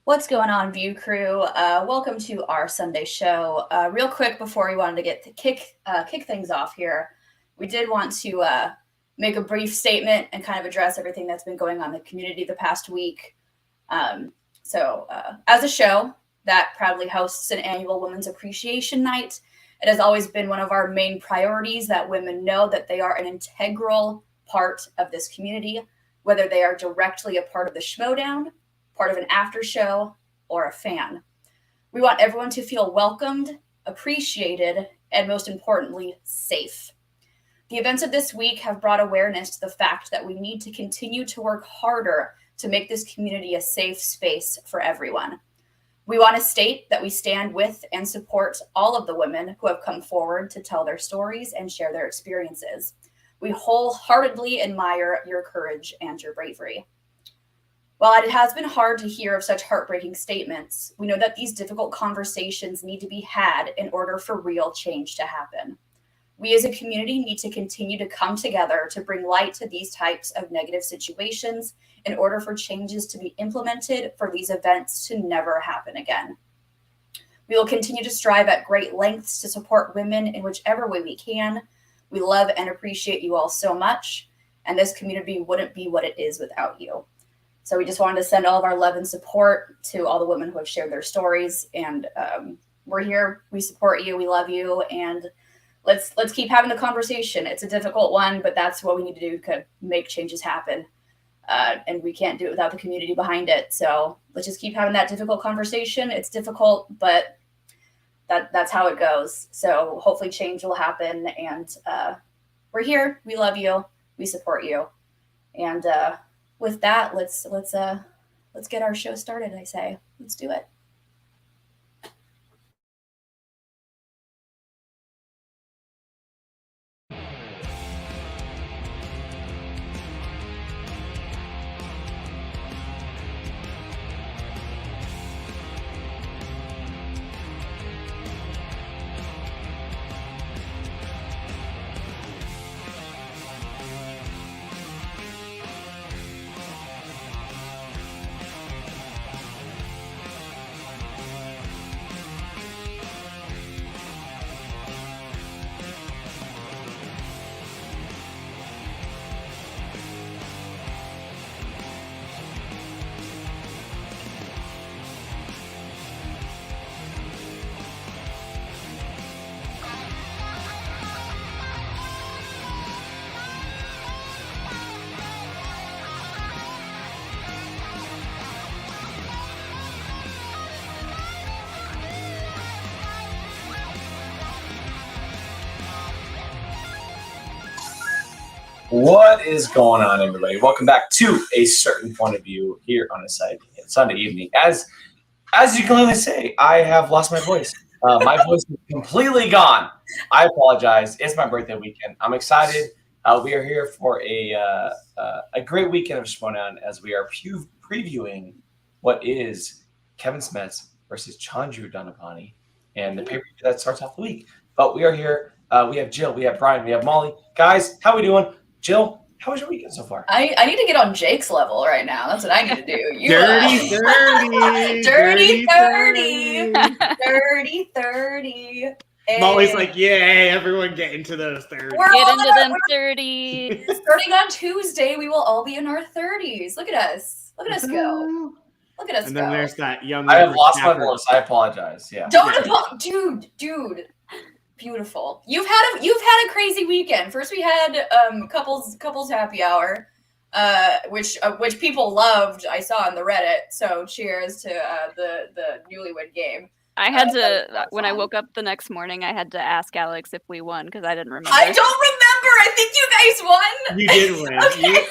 What's going on, View Crew? Welcome to our Sunday show. Real quick, before we wanted to get to kick things off here, we did want to make a brief statement and kind of address everything that's been going on in the community the past week. As a show that proudly hosts an annual Women's Appreciation Night, it has always been one of our main priorities that women know that they are an integral part of this community, whether they are directly a part of the Schmoedown, part of an after show, or a fan. We want everyone to feel welcomed, appreciated, and most importantly, safe. The events of this week have brought awareness to the fact that we need to continue to work harder to make this community a safe space for everyone. We want to state that we stand with and support all of the women who have come forward to tell their stories and share their experiences. We wholeheartedly admire your courage and your bravery. While it has been hard to hear of such heartbreaking statements, we know that these difficult conversations need to be had in order for real change to happen. We as a community need to continue to come together to bring light to these types of negative situations in order for changes to be implemented for these events to never happen again. We will continue to strive at great lengths to support women in whichever way we can. We love and appreciate you all so much, and this community wouldn't be what it is without you. So we just wanted to send all of our love and support to all the women who have shared their stories. And we're here. We support you. We love you. And let's keep having the conversation. It's a difficult one, but that's what we need to do to make changes happen. And we can't do it without the community behind it. So let's just keep having that difficult conversation. It's difficult, but that's how it goes. So hopefully change will happen. And we're here. We love you. We support you. And with that, let's get our show started. I say, let's do it. What is going on, everybody? Welcome back to A Certain Point of View here on a Sunday evening. As you can clearly say, I have lost my voice. My voice is completely gone. I apologize. It's my birthday weekend. I'm excited. We are here for a great weekend of Schmoedown as we are previewing what is Kevin Smets versus Chandru Dundapani and the pay-per-view that starts off the week. But we are here. We have Jill, we have Brian, we have Molly. Guys, how we doing? Jill, how was your weekend so far? I need to get on Jake's level right now. That's what I need to do. You Dirty 30. Dirty 30. I'm always like, yay, everyone get into those 30s. Get into them 30s. Starting on Tuesday, we will all be in our 30s. Look at us. Look at us go. Look at us and go. then there's that young. I have lost my voice. I apologize. Yeah. Dude. Beautiful. You've had a crazy weekend. First, we had couples happy hour, which people loved. I saw on the Reddit. So cheers to the newlywed game. I had to when I woke up the next morning. I had to ask Alex if we won because I didn't remember. I don't remember. I think you guys won. You did win. Okay.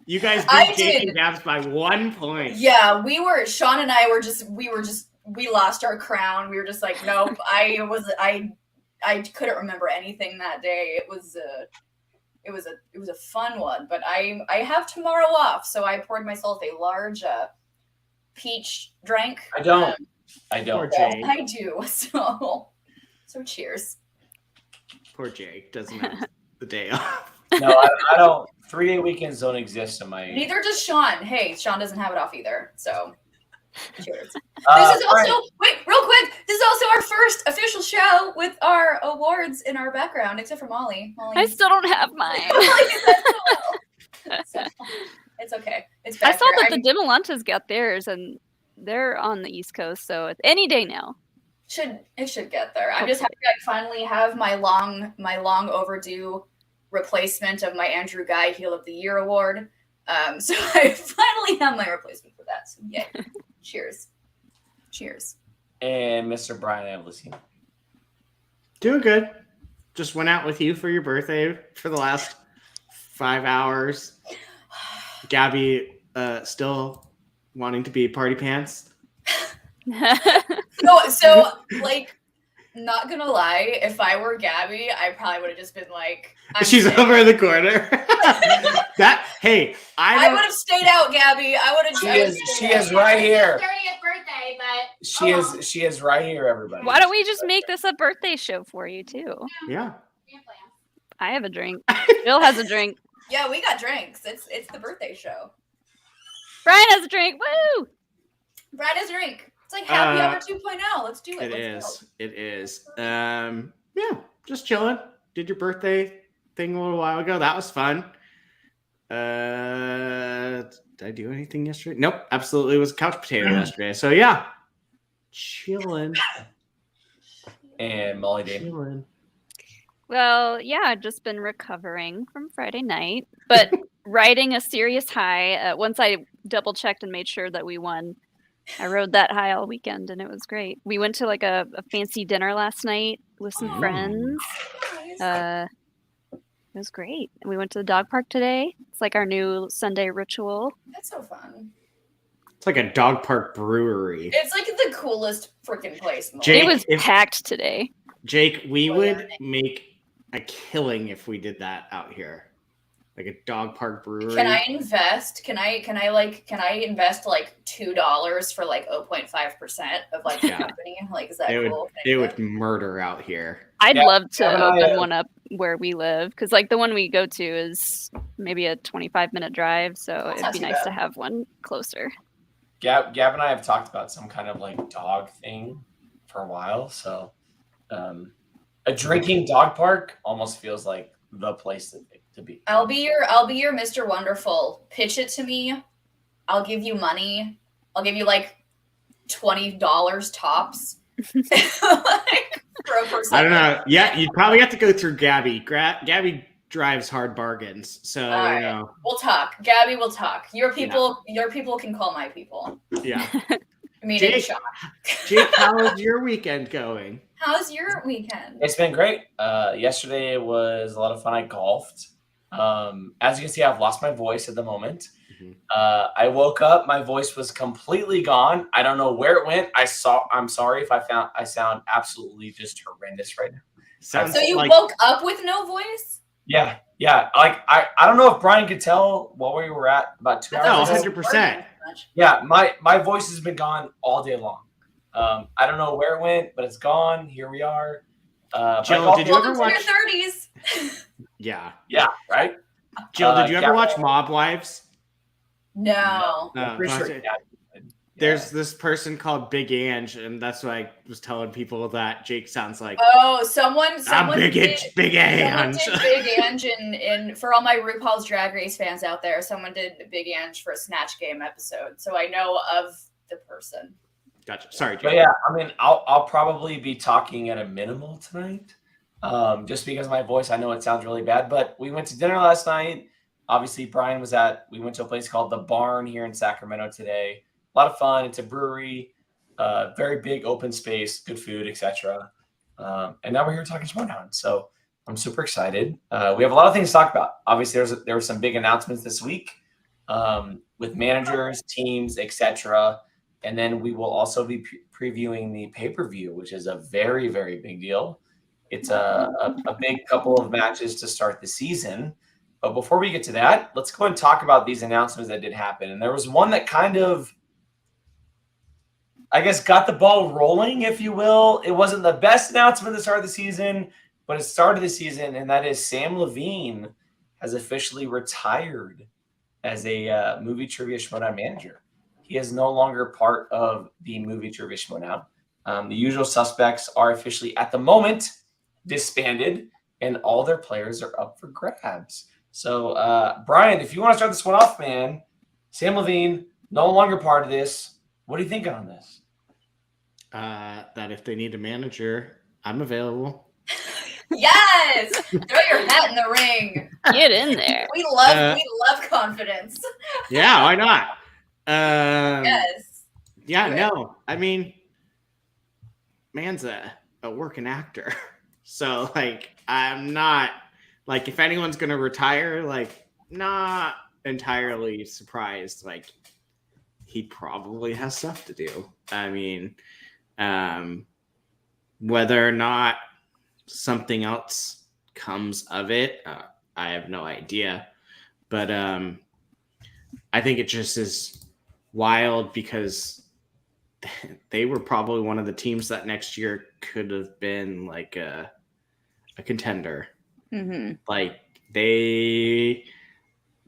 You guys beat Jake and Gabs by 1 point. Yeah, Sean and I we lost our crown. We were just like, nope. I couldn't remember anything that day. It was a fun one, but I have tomorrow off, so I poured myself a large peach drink. I don't. Poor Jake. I do. So cheers. Poor Jake doesn't have the day off. No, I don't. 3-day weekends don't exist in my. Neither does Sean. Hey, Sean doesn't have it off either. So Cheers. This is also right. wait, real quick. This is also our first official show with our awards in our background, except for Molly. I still don't have mine. So, it's okay. It's I back saw here. that the Demolantes got theirs, and they're on the East Coast, so it's any day now. It should get there. I'm just happy I finally have my long overdue replacement of my Andrew Guy Heel of the Year award. So I finally have my replacement for that. So yay. Cheers. And Mr. Brian Avlicine. Doing good. Just went out with you for your birthday for the last 5 hours. Gabby still wanting to be party pants. No, so like, not gonna lie, if I were Gabby, I probably would have just been like, She's sick. over in the corner. I would have stayed out, Gabby. I would have. She is right here. 30th birthday, but She is right here, everybody. Why don't we just make this a birthday show for you too? Yeah. I have a drink. Bill has a drink. Yeah, we got drinks. It's the birthday show. Brian has a drink. Woo! Brad has a drink. It's like Happy Hour 2.0. Let's do it. It is. Yeah, just chilling. Did your birthday thing a little while ago. That was fun. Did I do anything yesterday? Nope, absolutely. It was couch potato yesterday. So yeah, chilling. And Molly Dave. Chilling. Well, yeah, I've just been recovering from Friday night, but riding a serious high. Once I double checked and made sure that we won, I rode that high all weekend, and it was great. We went to like a fancy dinner last night with some friends. It was great. We went to the dog park today. It's like our new Sunday ritual. That's so fun. It's like a dog park brewery. It's like the coolest freaking place. Jake, It was packed today. Jake, we would make a killing if we did that out here. Like a dog park brewery. Can I invest? Can I invest like $2 for like 0.5% of like the company? Like, is that cool? They would murder out here. I'd love to open one up where we live, because like the one we go to is maybe a 25-minute drive, so it'd be nice to have one closer. Gab and I have talked about some kind of like dog thing for a while, so a drinking dog park almost feels like the place to be. I'll be your Mr. Wonderful. Pitch it to me. I'll give you money. I'll give you like $20 tops. Like, for a person. I don't know. Yeah, you'd probably have to go through Gabby. Gabby drives hard bargains, so right. You know. We'll talk. Gabby will talk. Your people can call my people. Yeah. I mean, Jake, how is your weekend going? How's your weekend? It's been great. Yesterday was a lot of fun. I golfed. As you can see, I've lost my voice at the moment. Mm-hmm. I woke up, my voice was completely gone. I don't know where it went. I'm sorry if I sound absolutely just horrendous right now. So you woke up with no voice? Yeah. Like I don't know if Brian could tell what we were at about 2 hours. No, 100%. Yeah, my voice has been gone all day long. I don't know where it went, but it's gone. Here we are. Jill, did you ever watch your 30s? Yeah, right. Jill, did you ever watch Mob Wives? No. There's this person called Big Ange, and that's why I was telling people that Jake sounds like. Oh, someone Big Ange. Big Ange, and for all my RuPaul's Drag Race fans out there, someone did Big Ange for a Snatch Game episode, so I know of the person. Gotcha. Sorry, Jake. But yeah, I mean, I'll probably be talking at a minimal tonight, just because my voice. I know it sounds really bad, but we went to dinner last night. Obviously, Brian was we went to a place called The Barn here in Sacramento today. A lot of fun. It's a brewery, very big open space, good food, etc. And now we're here talking Schmoedown. So I'm super excited. We have a lot of things to talk about. Obviously, there were some big announcements this week with managers, teams, etc. And then we will also be previewing the pay-per-view, which is a very, very big deal. It's a big couple of matches to start the season. But before we get to that, let's go and talk about these announcements that did happen. And there was one that kind of, I guess, got the ball rolling, if you will. It wasn't the best announcement at the start of the season, but it started the season, and that is Samm Levine has officially retired as a movie trivia Schmoedown manager. He is no longer part of the movie Trivia Schmoedown. The usual suspects are officially, at the moment, disbanded, and all their players are up for grabs. So, Brian, if you want to start this one off, man, Samm Levine, no longer part of this. What are you thinking on this? That if they need a manager, I'm available. Yes, throw your hat in the ring. Get in there. We love confidence. Yeah, why not? Yes. Yeah, Do it. no. I mean, man's a working actor. So, like, I'm not, like, if anyone's going to retire, like, not entirely surprised. Like, he probably has stuff to do. I mean, whether or not something else comes of it, I have no idea. But I think it just is wild because they were probably one of the teams that next year could have been like a contender. Mm-hmm. Like they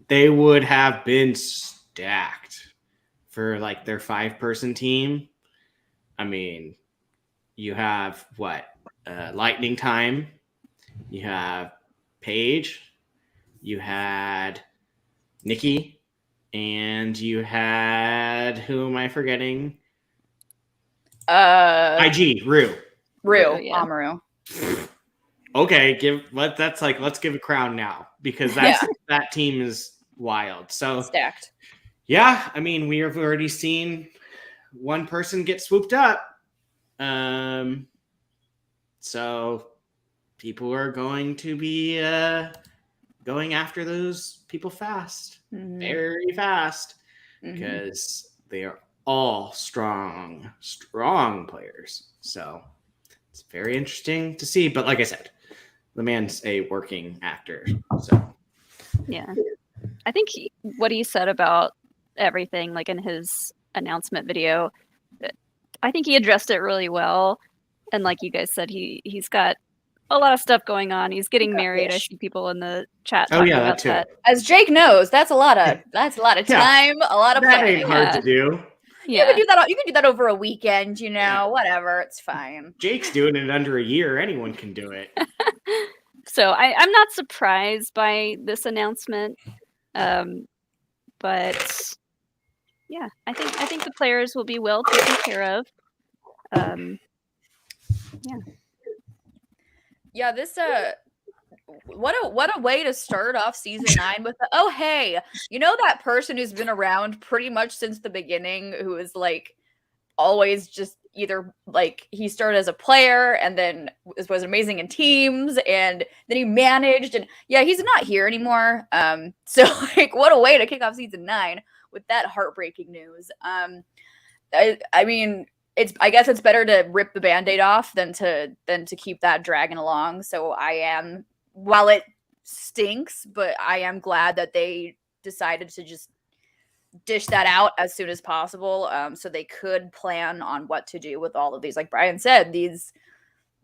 would have been stacked for like their 5-person team. I mean, you have what? Lightning Time. You have Paige. You had Nikki. And you had, who am I forgetting? IG, Rue. Yeah. Amaru. Okay, let's give a crown now because that team is wild. So Stacked. Yeah, I mean, we have already seen one person get swooped up. So people are going to be going after those people fast, very fast, because they are all strong players. So it's very interesting to see. But like I said, the man's a working actor. So yeah, I think what he said about everything, like in his announcement video, I think he addressed it really well. And like you guys said, he's got a lot of stuff going on. He's getting married. I see people in the chat talking about that. As Jake knows, that's a lot of time, a lot of that planning. ain't hard to do. Yeah. You can do that over a weekend, whatever. It's fine. Jake's doing it under a year. Anyone can do it. So I'm not surprised by this announcement. But yeah, I think the players will be well taken care of. Yeah, this what a way to start off season 9 with oh hey, that person who's been around pretty much since the beginning, who is like always just either like he started as a player and then was amazing in teams and then he managed, and he's not here anymore. So like what a way to kick off season 9 with that heartbreaking news. I mean, I guess it's better to rip the Band-Aid off than to keep that dragging along. So while it stinks, but I am glad that they decided to just dish that out as soon as possible, so they could plan on what to do with all of these, like Brian said, these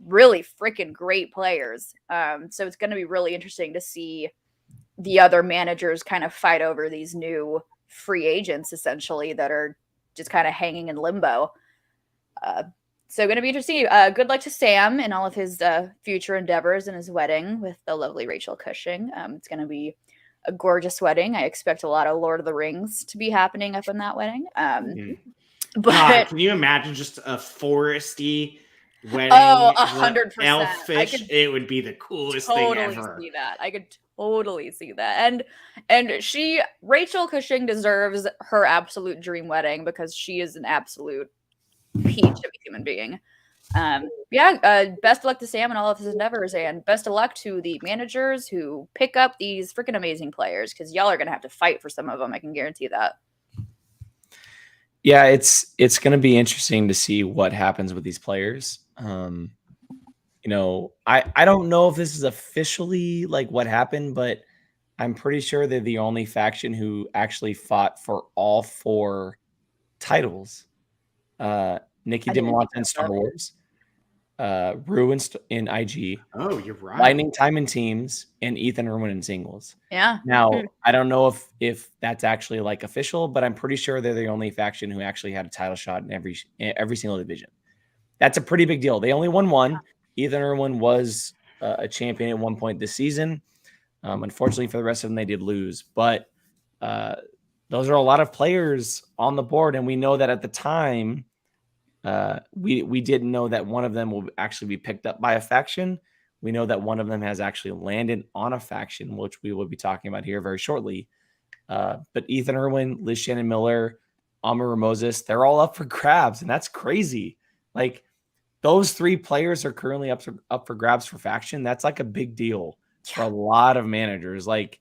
really freaking great players. So it's going to be really interesting to see the other managers kind of fight over these new free agents, essentially, that are just kind of hanging in limbo. So going to be interesting. Good luck to Samm in all of his future endeavors and his wedding with the lovely Rachel Cushing. It's going to be a gorgeous wedding. I expect a lot of Lord of the Rings to be happening up in that wedding. But God, can you imagine just a foresty wedding? Oh, 100%. Elfish. It would be the coolest thing ever. See that. I could totally see that. And Rachel Cushing deserves her absolute dream wedding because she is an absolute peach of a human being. Best of luck to Samm and all of his endeavors, and best of luck to the managers who pick up these freaking amazing players, because y'all are gonna have to fight for some of them. I can guarantee that. Yeah, it's going to be interesting to see what happens with these players. I don't know if this is officially like what happened, but I'm pretty sure they're the only faction who actually fought for all 4 titles. Nikki didn't want in Star Wars. Rue in IG, Oh, you're right. Lightning Time in teams, and Ethan Irwin in singles. Yeah. Now, I don't know if that's actually like official, but I'm pretty sure they're the only faction who actually had a title shot in every single division. That's a pretty big deal. They only won one. Ethan Irwin was a champion at one point this season. Unfortunately for the rest of them, they did lose. But those are a lot of players on the board, and we know that at the time, we didn't know that one of them will actually be picked up by a faction. We know that one of them has actually landed on a faction, which we will be talking about here very shortly. But Ethan Irwin, Liz Shannon Miller, Amar Moses, they're all up for grabs, and that's crazy. Like, those three players are currently up for grabs for faction. That's like a big deal for a lot of managers. Like,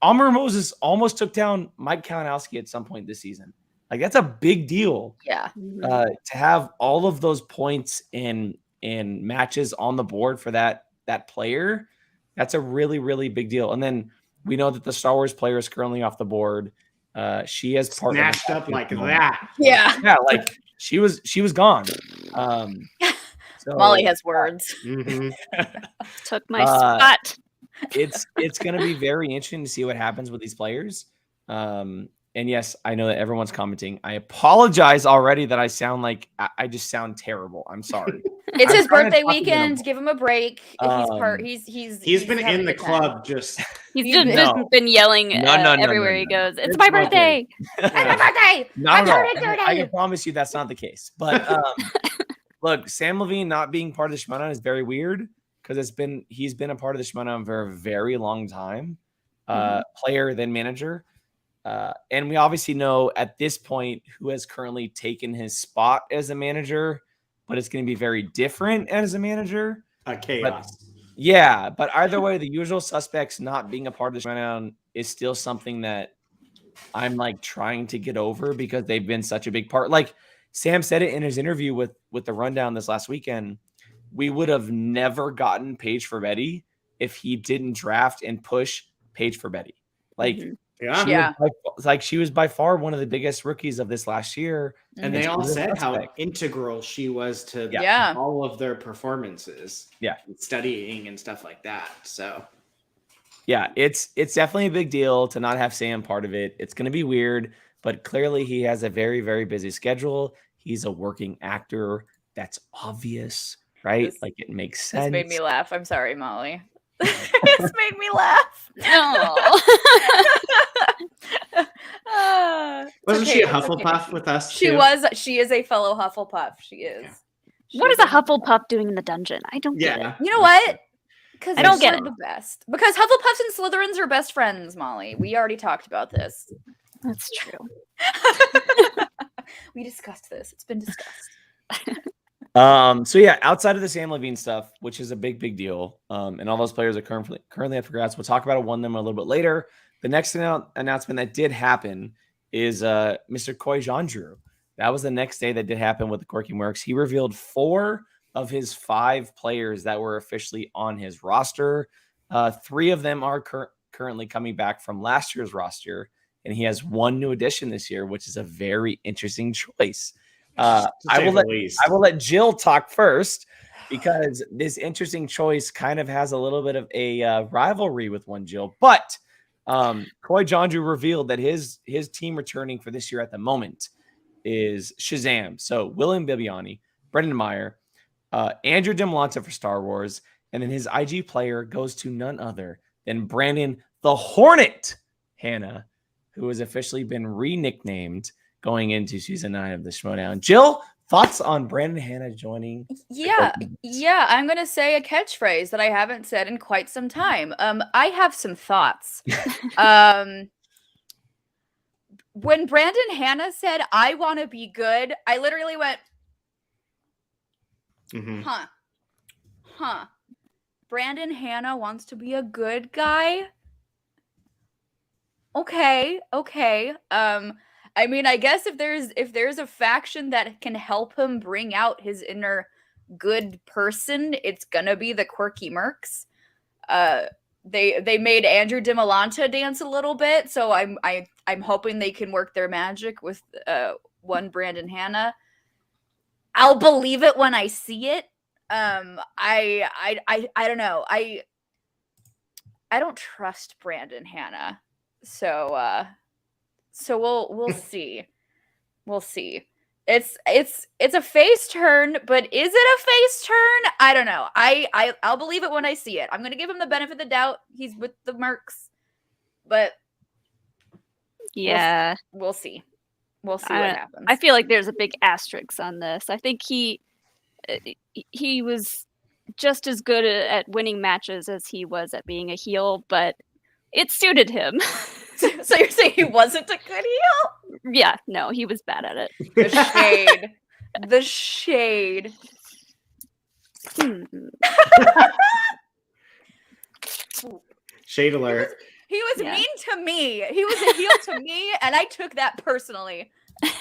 Amar Moses almost took down Mike Kalinowski at some point this season. Like, that's a big deal. Yeah. To have all of those points in matches on the board for that player, that's a really, really big deal. And then we know that the Star Wars player is currently off the board. She has Snatched up like that. Yeah. Yeah, like she was gone. So, Molly has words. Took my spot. It's going to be very interesting to see what happens with these players. And yes, I know that everyone's commenting. I apologize already that I sound like I just sound terrible. I'm sorry. It's his trying to birthday talk to weekend. them. Give him a break. He's been having in the a good time. club just. He's just been yelling everywhere he goes. It's my birthday. It's my birthday. Not I'm at all. turning 30. I can promise you that's not the case. But look, Samm Levine not being part of the Schmoedown is very weird because he's been a part of the Schmoedown for a very long time. Player then manager. And we obviously know at this point who has currently taken his spot as a manager, but it's going to be very different as a manager. Chaos. But either way, the usual suspects not being a part of the Schmoedown is still something that I'm like trying to get over because they've been such a big part. Like Sam said it in his interview with the Rundown this last weekend, we would have never gotten Paige for Betty if he didn't draft and push Paige for Betty. Like, she was by far one of the biggest rookies of this last year. And they all said how integral she was to all of their performances. Yeah. Studying and stuff like that. So yeah, it's definitely a big deal to not have Sam part of it. It's going to be weird, but clearly he has a very, very busy schedule. He's a working actor. That's obvious, right? Like it makes sense. This made me laugh. I'm sorry, Molly. This made me laugh. Wasn't she a Hufflepuff with us? She was. She is a fellow Hufflepuff. She is. What is a Hufflepuff doing in the dungeon? I don't get it. You know what? Because I don't get it. The best. Because Hufflepuffs and Slytherins are best friends, Molly. We already talked about this. That's true. We discussed this. It's been discussed. So yeah, outside of the Samm Levine stuff, which is a big deal, and all those players are currently up for grabs. We'll talk about one of them a little bit later. The next announcement that did happen is Mr. Chandru. That was the next day that did happen with the Quirky Mercs. He revealed 4 of his 5 players that were officially on his roster. 3 of them are currently coming back from last year's roster, and he has 1 new addition this year, which is a very interesting choice. I will let Jill talk first because this interesting choice kind of has a little bit of a rivalry with one Jill. But Chandru revealed that his team returning for this year at the moment is Shazam. So William Bibiani, Brendan Meyer, Andrew Dimolanta for Star Wars, and then his IG player goes to none other than Brandon the Hornet Hannah, who has officially been re-nicknamed going into season 9 of the Schmoedown. Jill, thoughts on Brandon Hannah joining? Yeah, I'm gonna say a catchphrase that I haven't said in quite some time. I have some thoughts. When Brandon Hannah said, "I want to be good," I literally went, huh. Brandon Hannah wants to be a good guy. Okay. I mean, I guess if there's a faction that can help him bring out his inner good person, it's gonna be the Quirky Mercs. They made Andrew Dimolanta dance a little bit, so I'm hoping they can work their magic with one Brandon Hannah. I'll believe it when I see it. I don't know. I don't trust Brandon Hanna. So we'll see. We'll see. It's a face turn, but is it a face turn? I don't know. I'll believe it when I see it. I'm gonna give him the benefit of the doubt. He's with the Mercs, but yeah, we'll see. We'll see what happens. I feel like there's a big asterisk on this. I think he was just as good at winning matches as he was at being a heel, but it suited him. So you're saying he wasn't a good heel? Yeah, no, he was bad at it. The shade. The shade. Shade alert. He was mean to me. He was a heel to me, and I took that personally.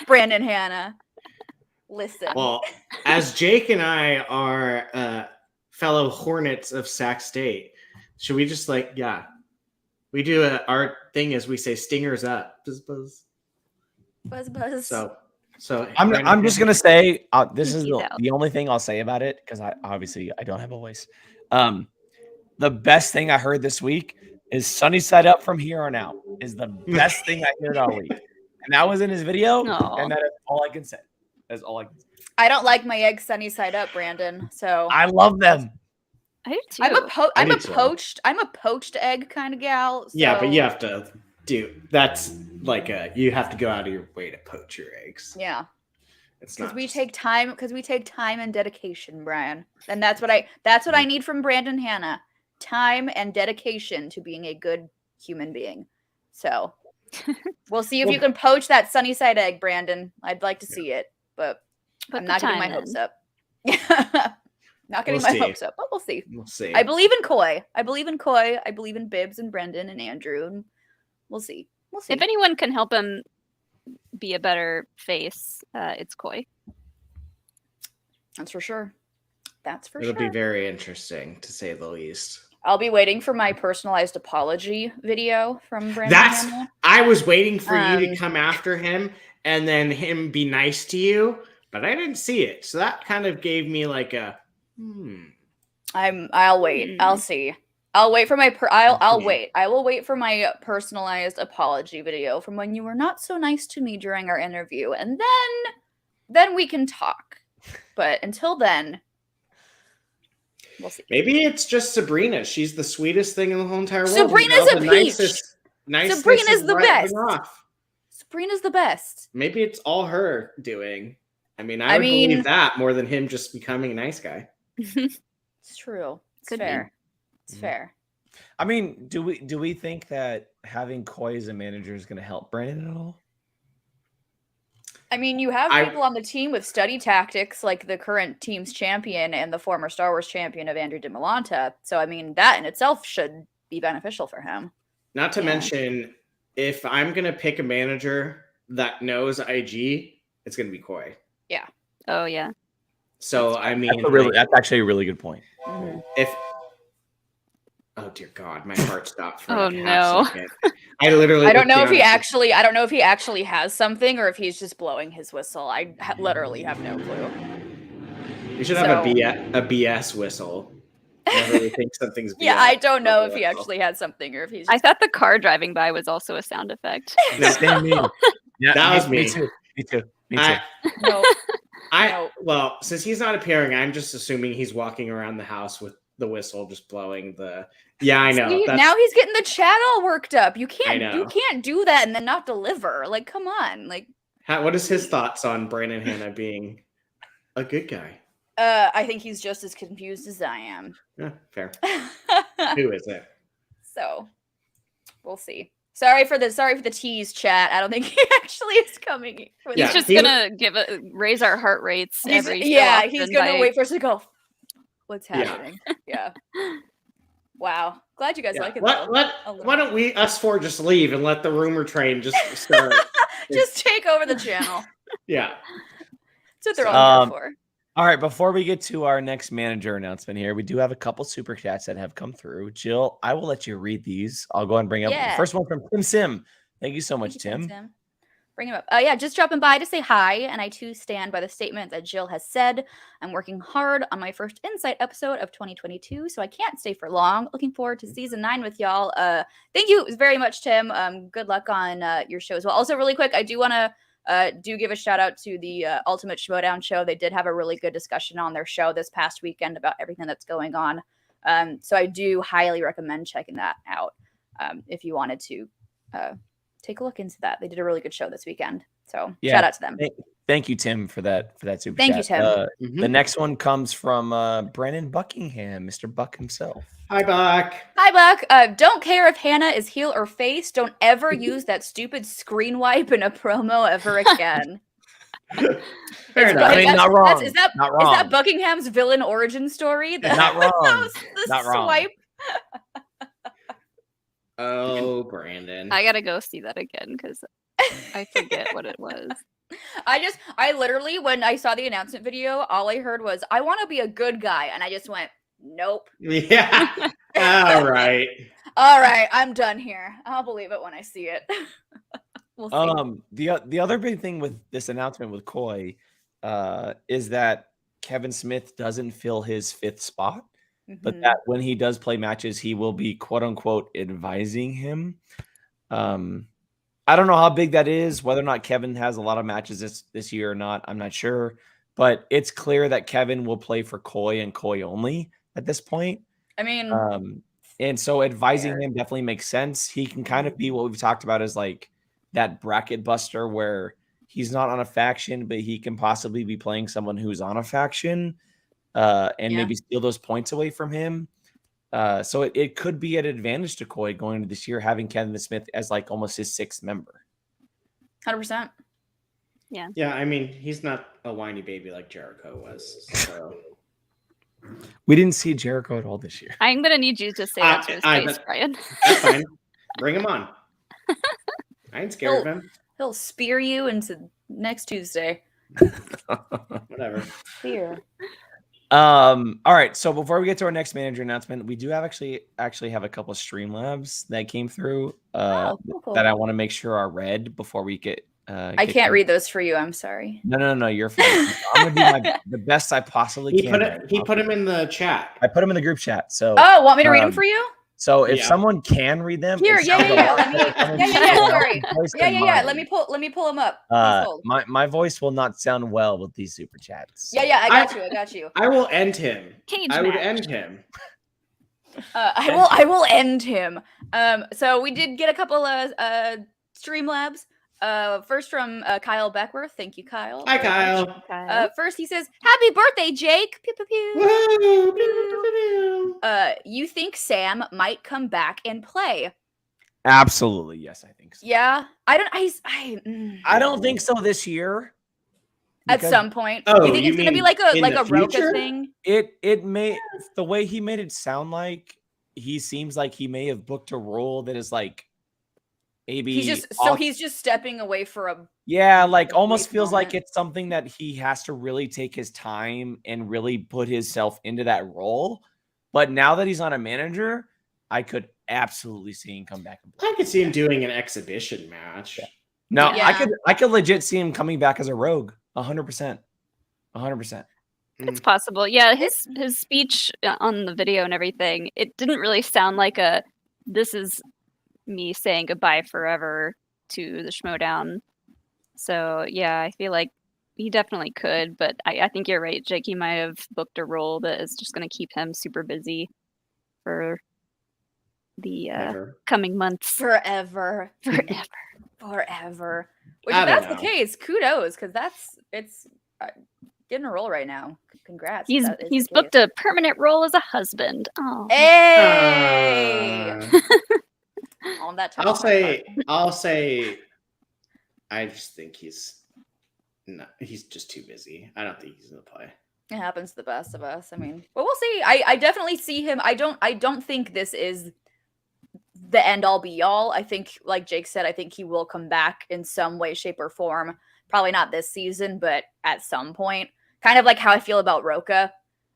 Brandon Hanna. Listen. Well, as Jake and I are fellow Hornets of Sac State, should we just we do our thing as we say stingers up. Buzz buzz. Buzz buzz. So I'm just gonna say this is the only thing I'll say about it, because I don't have a voice. The best thing I heard this week is sunny side up from here on out is the best thing I heard all week, and that was in his video, and that is all I can say. That's all I can say. I don't like my eggs sunny side up, Brandon. So I love them. I do too. I'm a poached egg kind of gal. So. Yeah, but you have to that's like you have to go out of your way to poach your eggs. Yeah. It's not we take time and dedication, Brian. And that's what I need from Brandon Hanna. Time and dedication to being a good human being. So we'll see if you can poach that sunny side egg, Brandon. I'd like to see it, but I'm not getting my hopes up. Not getting my hopes up, but we'll see. We'll see. I believe in Coy. I believe in Bibbs and Brendan and Andrew, and we'll see. If anyone can help him be a better face, it's Coy. That's for sure. It'll be very interesting, to say the least. I'll be waiting for my personalized apology video from Brandon Hanna. I was waiting for you to come after him and then him be nice to you, but I didn't see it. So that kind of gave me like a I'll wait. I'll see. I'll wait for my I'll wait. I will wait for my personalized apology video from when you were not so nice to me during our interview, and then we can talk. But until then, we'll see. Maybe it's just Sabrina. She's the sweetest thing in the whole entire world. Sabrina's a peach. Sabrina's the best. Sabrina's the best. Maybe it's all her doing. I mean, I would believe that more than him just becoming a nice guy. It's true. It's fair. It's fair. I mean, do we think that having Coy as a manager is going to help Brandon at all? I mean, you have people on the team with study tactics, like the current team's champion and the former Star Wars champion of Andrew DeMolanta. So, I mean, that in itself should be beneficial for him. Not to mention, if I'm going to pick a manager that knows IG, it's going to be Coy. Yeah. Oh, yeah. So, I mean, that's actually a really good point. Mm-hmm. Oh dear God, my heart stopped for oh no. I literally I don't know if he actually has something or if he's just blowing his whistle. I literally have no clue. You should have a BS whistle. Whenever we think something's BS. Yeah, I don't know if he actually has something or if he's I thought the car driving by was also a sound effect. Same me. Yeah, that was me. Me too. No. Well, since he's not appearing, I'm just assuming he's walking around the house with the whistle just blowing the I know. See, now he's getting the chat all worked up. You I know. can't do that and then not deliver. Like, come on. Like, what is his thoughts on Brandon Hanna being a good guy? I think he's just as confused as I am. Yeah, fair. Who is it? So we'll see. Sorry for the tease, chat. I don't think he actually is coming. He's just gonna raise our heart rates every so often. He's gonna wait for us to go. What's happening? Yeah. Wow. Glad you guys like it. Why don't we us four just leave and let the rumor train just start? Just take over the channel. Yeah. That's what they're all here for. All right, before we get to our next manager announcement here, we do have a couple super chats that have come through. Jill, I will let you read these. I'll go ahead and bring up the first one from Tim Sim. Thank you so much, Tim. bring him up. Yeah, just dropping by to say hi, and I too stand by the statement that Jill has said. I'm working hard on my first Insight episode of 2022, so I can't stay for long. Looking forward to season 9 with y'all. Thank you very much, Tim. Good luck on your show as well. Also, really quick, I do want to give a shout out to the Ultimate Schmoedown show. They did have a really good discussion on their show this past weekend about everything that's going on. So I do highly recommend checking that out if you wanted to take a look into that. They did a really good show this weekend. So shout out to them. Thank you, Tim, for that super Thank chat. you, Tim. The next one comes from Brennan Buckingham, Mr. Buck himself. Hi, Buck. Hi, Buck. Don't care if Hannah is heel or face. Don't ever use that stupid screen wipe in a promo ever again. Fair enough. I mean, not wrong. Is that Buckingham's villain origin story? Not wrong. Not wrong. Swipe. Oh, Brandon. I gotta go see that again because I forget what it was. I literally, when I saw the announcement video, all I heard was, I want to be a good guy. And I just went, nope. Yeah. All right. All right. I'm done here. I'll believe it when I see it. We'll see. The other big thing with this announcement with Coy is that Kevin Smith doesn't fill his 5th spot, but that when he does play matches, he will be quote unquote advising him. I don't know how big that is, whether or not Kevin has a lot of matches this year or not. I'm not sure, but it's clear that Kevin will play for Coy and Coy only at this point. I mean, and so advising him definitely makes sense. He can kind of be what we've talked about as like that bracket buster where he's not on a faction, but he can possibly be playing someone who's on a faction and maybe steal those points away from him. So it could be an advantage to Coy going into this year, having Kevin Smith as like almost his 6th member. 100%. Yeah. Yeah, I mean, he's not a whiny baby like Jericho was. So we didn't see Jericho at all this year. I'm gonna need you to say that to his face, Brian. That's fine. Bring him on. I ain't scared of him. He'll spear you into next Tuesday. Whatever. Spear. All right. So before we get to our next manager announcement, we do have actually have a couple of Streamlabs that came through cool. that I want to make sure are read before we get. I can't read those for you. I'm sorry. No. You're fine. I'm gonna do the best I possibly can. He put him in the chat. I put him in the group chat. So. Oh, want me to read them for you? So if someone can read them, here, yeah. Sorry. Yeah. Let me pull them up. My voice will not sound well with these super chats. Yeah. I got you. I will end him. I would end him. I will end him. So we did get a couple of Streamlabs. First from Kyle Beckworth. Thank you, Kyle. Hi, Kyle. First he says, "Happy birthday, Jake." Pew, pew, pew. Woo. You think Sam might come back and play? Absolutely, yes, I think so. Yeah, I don't think so this year. At some point, oh, you think it's gonna be like a Roka thing? It may the way he made it sound like he seems like he may have booked a role that is like. Maybe he's just stepping away for like almost feels like it's something that he has to really take his time and really put himself into that role. But now that he's on a manager, I could absolutely see him come back and play. I could see him doing an exhibition match. Yeah. No, I could legit see him coming back as a rogue. 100%. 100%. It's possible. Yeah, his speech on the video and everything, it didn't really sound like this is me saying goodbye forever to the Schmoedown. So yeah, I feel like he definitely could, but I think you're right, Jake. He might have booked a role that is just going to keep him super busy for the coming months. Forever. Which if that's the case, kudos, because it's getting a role right now. Congrats. He's booked a permanent role as a husband. Oh. Hey. On that I'll say I just think he's just too busy. I don't think he's gonna play. It happens to the best of us. I mean, but we'll see. I definitely see him. I don't think this is the end all be all. I think, like Jake said, I think he will come back in some way, shape, or form. Probably not this season, but at some point. Kind of like how I feel about Roka.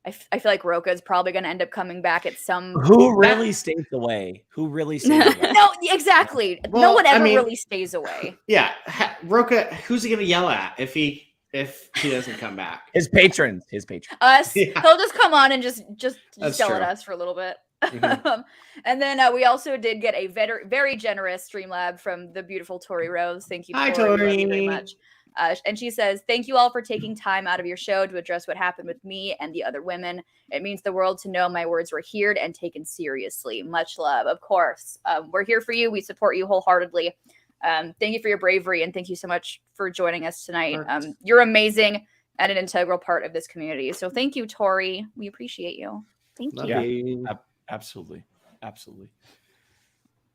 I feel like Roka is probably going to end up coming back at some. Who really stays away? Who really stays away? No, exactly. No Well, one ever I mean- really stays away. Yeah, Roka, who's he gonna yell at if he doesn't come back? His patrons. Us. Yeah. He'll just come on and just That's yell at true. us for a little bit. Mhm. And then we also did get a very generous Streamlab from the beautiful Tori Rose. Thank you, Hi, Tori. Love you Tori. very much. And she says, thank you all for taking time out of your show to address what happened with me and the other women. It means the world to know my words were heard and taken seriously. Much love. Of course. We're here for you. We support you wholeheartedly. Thank you for your bravery, and thank you so much for joining us tonight. You're amazing and an integral part of this community. So thank you, Tori. We appreciate you. Thank Love you. you. Absolutely.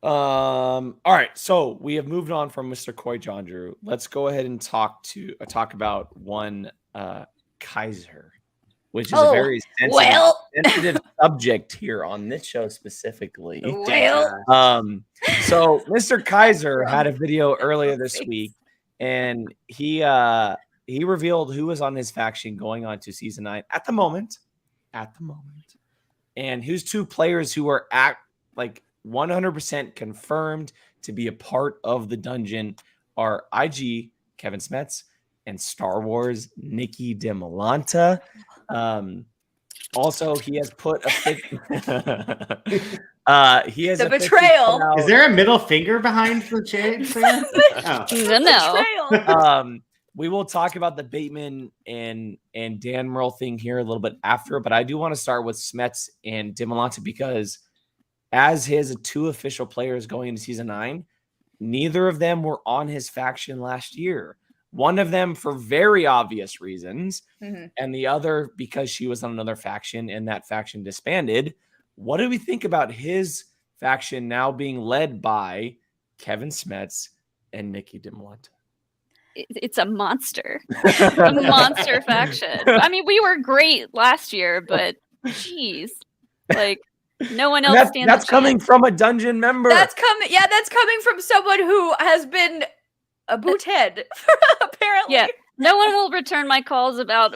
All right, so we have moved on from Mr. Koi Chandru. Let's go ahead and talk about one Kaiser, which is a very sensitive subject here on this show specifically. So Mr. Kaiser had a video earlier this week, and he revealed who was on his faction going on to season 9 at the moment, and who's 2 players who are 100% confirmed to be a part of the dungeon are IG Kevin Smets and Star Wars Nikki DeMolanta. Also, he has put a The betrayal. Is there a middle finger behind the chain? No. We will talk about the Bateman and Dan Merle thing here a little bit after, but I do want to start with Smets and DeMolanta because as his 2 official players going into season 9, neither of them were on his faction last year. One of them for very obvious reasons, and the other because she was on another faction and that faction disbanded. What do we think about his faction now being led by Kevin Smets and Nikki DeMolanta? It's a monster. A monster faction. I mean, we were great last year, but geez, no one else stands. That's coming from a dungeon member. That's coming from someone who has been a boothead, apparently. Yeah, no one will return my calls about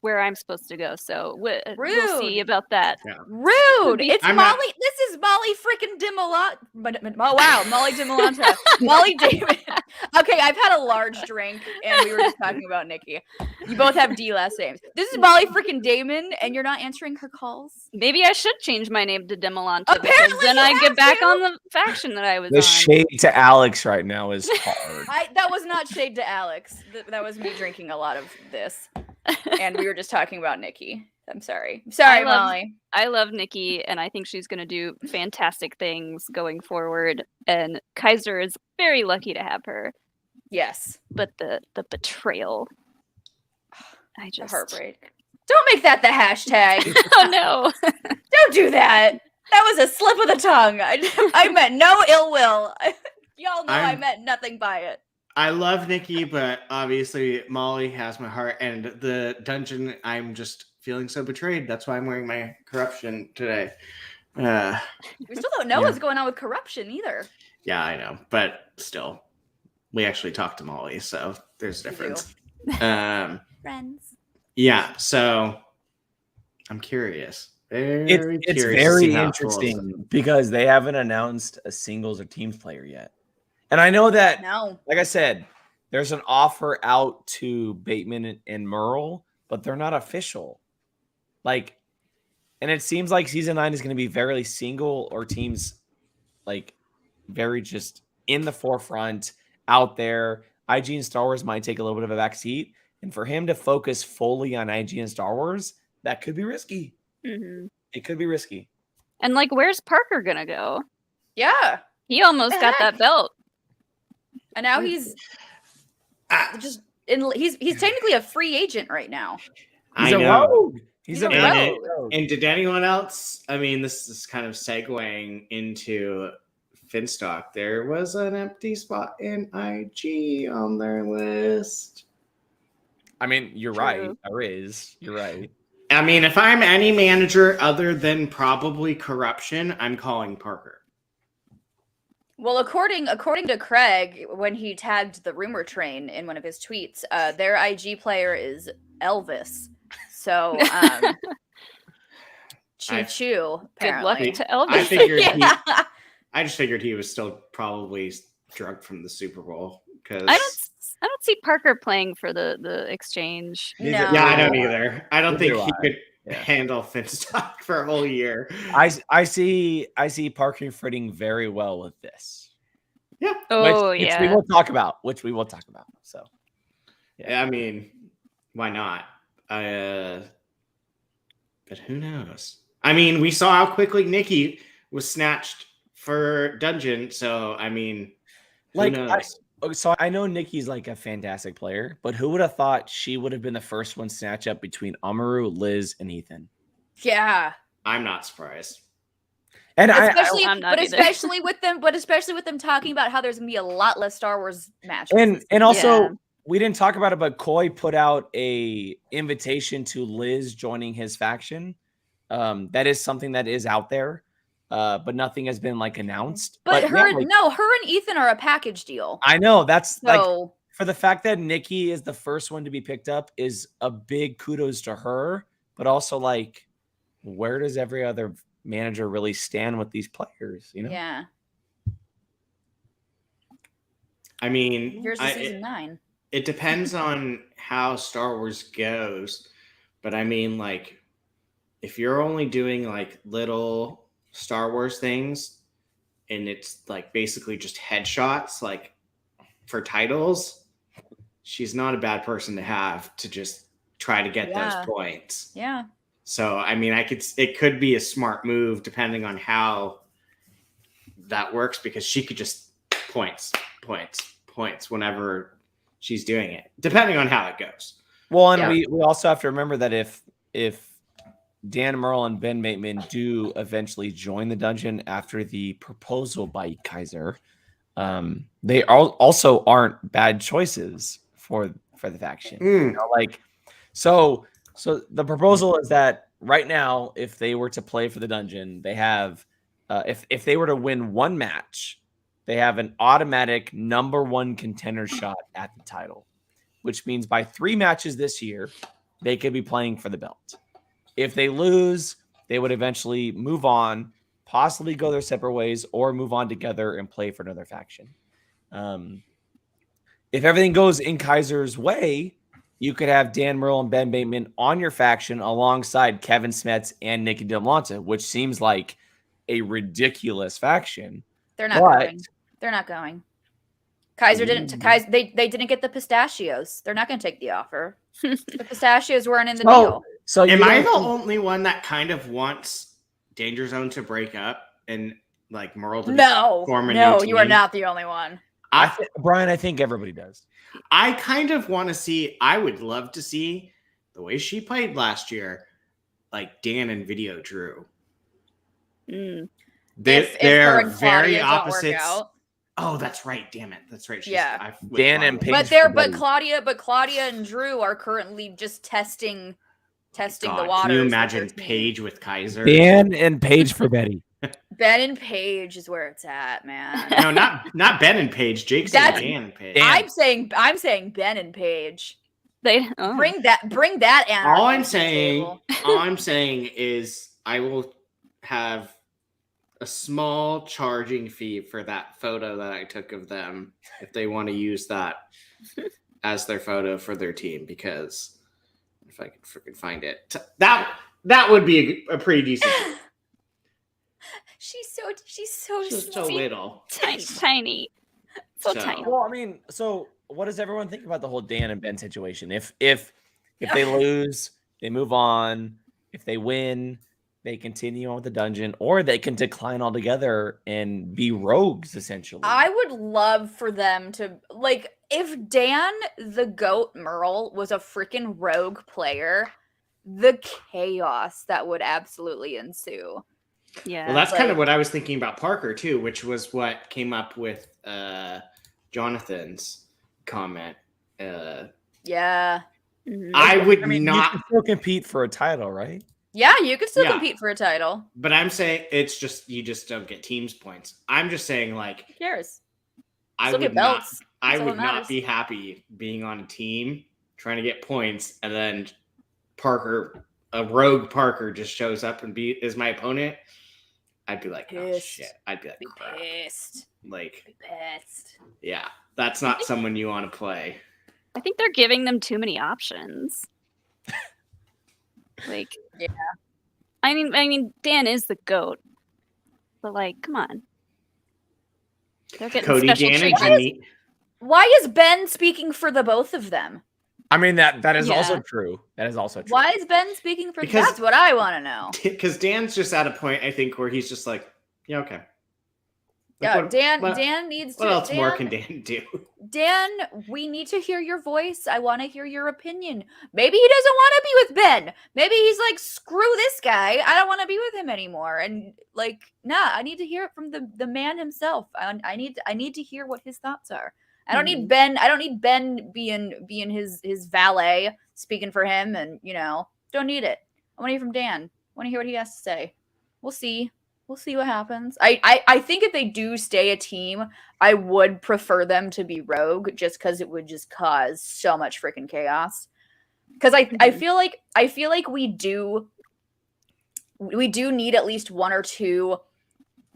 where I'm supposed to go. So we'll see about that. Yeah. Rude. It's I'm Molly. not- This is Molly freaking DeMolanta. Oh wow, Molly DeMolanta. Molly Damon. Okay, I've had a large drink, and we were just talking about Nikki. You both have D last names. This is Molly freaking Damon, and you're not answering her calls. Maybe I should change my name to DeMolanta because Apparently then you I have get back to. on the faction that I was The on. shade to Alex right now is hard. That was not shade to Alex. That was me drinking a lot of this, and we were just talking about Nikki. I'm sorry. Molly. I love Nikki, and I think she's going to do fantastic things going forward. And Kaiser is very lucky to have her. Yes. But the betrayal, The heartbreak. Don't make that the hashtag. Oh no! Don't do that. That was a slip of the tongue. I meant no ill will. Y'all know I meant nothing by it. I love Nikki, but obviously Molly has my heart, and the dungeon, I'm just feeling so betrayed. That's why I'm wearing my corruption today. We still don't know what's going on with corruption either. Yeah, I know, but still, we actually talked to Molly, so there's a difference. Friends. Yeah, so I'm curious. It's very interesting because they haven't announced a singles or teams player yet. And I know that, like I said, there's an offer out to Bateman and Merle, but they're not official. And it seems like season 9 is going to be very single or teams, very just in the forefront out there. IG and Star Wars might take a little bit of a back seat. And for him to focus fully on IG and Star Wars, that could be risky. Mm-hmm. It could be risky. And where's Parker gonna go? Yeah. He almost got that belt. And now he's he's technically a free agent right now. He's a rogue. He's a rogue. And did anyone else? I mean, this is kind of segueing into Finstock. There was an empty spot in IG on their list. I mean, you're right. There is. You're right. I mean, if I'm any manager other than probably corruption, I'm calling Parker. Well, according to Craig, when he tagged the rumor train in one of his tweets, their IG player is Elvis. So Choo. Good luck Apparently. to Elvis. I just figured he was still probably drugged from the Super Bowl because I don't see Parker playing for the exchange. No. Yeah, I don't either. I don't think Neither he do I. could Yeah. handle Finstock for a whole year. I see Parker fitting very well with this. Yeah. Oh, which yeah. we will talk about. So, Yeah, I mean, why not? But who knows? I mean, we saw how quickly Nikki was snatched for Dungeon, so I mean, who knows? So I know Nikki's like a fantastic player, but who would have thought she would have been the first one snatch up between Amaru, Liz, and Ethan? Yeah. I'm not surprised. And especially with them talking about how there's gonna be a lot less Star Wars matches. And also we didn't talk about it, but Coy put out a invitation to Liz joining his faction. That is something that is out there, but nothing has been like announced. But her and Ethan are a package deal. I know that's like So for the fact that Nikki is the first one to be picked up is a big kudos to her, but also like, where does every other manager really stand with these players? You know? Yeah. I mean, here's season 9. It depends on how Star Wars goes, but I mean, like, if you're only doing like little Star Wars things and it's like basically just headshots, like for titles, she's not a bad person to have to just try to get those points. Yeah. So, I mean, it could be a smart move depending on how that works, because she could just points whenever she's doing it, depending on how it goes. Well, and we also have to remember that if Dan Merle and Ben Bateman do eventually join the dungeon after the proposal by Kaiser, they also aren't bad choices for the faction. You know, like, so the proposal is that right now, if they were to play for the dungeon, they have if they were to win one match, they have an automatic #1 contender shot at the title, which means by 3 matches this year, they could be playing for the belt. If they lose, they would eventually move on, possibly go their separate ways, or move on together and play for another faction. If everything goes in Kaiser's way, you could have Dan Merle and Ben Bateman on your faction alongside Kevin Smets and Nikki DeMonte, which seems like a ridiculous faction. They're not going. They're not going. Kaiser didn't. They didn't get the pistachios. They're not going to take the offer. The pistachios weren't in the deal. So am I the only one that kind of wants Danger Zone to break up and like Merle to form a new team? You are not the only one. Brian, I think everybody does. I kind of want to see. I would love to see the way she played last year, like Dan and VideoDrew. They're very opposites. Oh, that's right. Damn it. That's right. Dan and Paige. But Claudia and Drew are currently just testing the waters. Can you imagine Paige with Kaiser? Dan and Paige for Betty. Ben and Paige is where it's at, man. No, not Ben and Paige. Jake's saying Dan and Paige. I'm saying Ben and Paige. They bring that anarchy. All I'm saying is I will have a small charging fee for that photo that I took of them if they want to use that as their photo for their team, because if I could freaking find it, that would be a pretty decent. She's so little, tiny, so tiny. Well, I mean, so what does everyone think about the whole Dan and Ben situation? If they lose, they move on. If they win, they continue on with the dungeon, or they can decline altogether and be rogues, essentially. I would love for them to, like, if Dan the Goat Merle was a freaking rogue player, the chaos that would absolutely ensue. Yeah. Well, that's kind of what I was thinking about Parker too, which was what came up with Jonathan's comment. Yeah. I would not. You can still compete for a title, right? Yeah, you could still compete for a title. But I'm saying it's just you just don't get teams points. I'm just saying, like, who cares? I would not be happy being on a team trying to get points and then Parker a rogue Parker just shows up and is my opponent, I'd be like, Pissed. oh shit. I'd be like, crap. Pissed. Like, Pissed. yeah, that's not someone you want to play. I think they're giving them too many options. Like, yeah. I mean, Dan is the GOAT, but like, come on. They're getting Cody, special Dan, and treatment. Jimmy. Why is Ben speaking for the both of them? I mean, that is also true. That is also true. Why is Ben speaking for? Because- That's what I want to know. Because Dan's just at a point, I think, where he's just like, yeah, okay. Like, Yeah, what- Dan. what- Dan needs to. What else Dan, more can Dan do? Dan, we need to hear your voice. I want to hear your opinion. Maybe he doesn't want to be with Ben. Maybe he's like, screw this guy. I don't want to be with him anymore. And like, nah, I need to hear it from the man himself. I need to hear what his thoughts are. I don't need Ben. I don't need Ben being his valet speaking for him. And don't need it. I want to hear from Dan. I want to hear what he has to say. We'll see. We'll see what happens. I think if they do stay a team, I would prefer them to be rogue, just because it would just cause so much freaking chaos. Because I feel like we do need at least one or two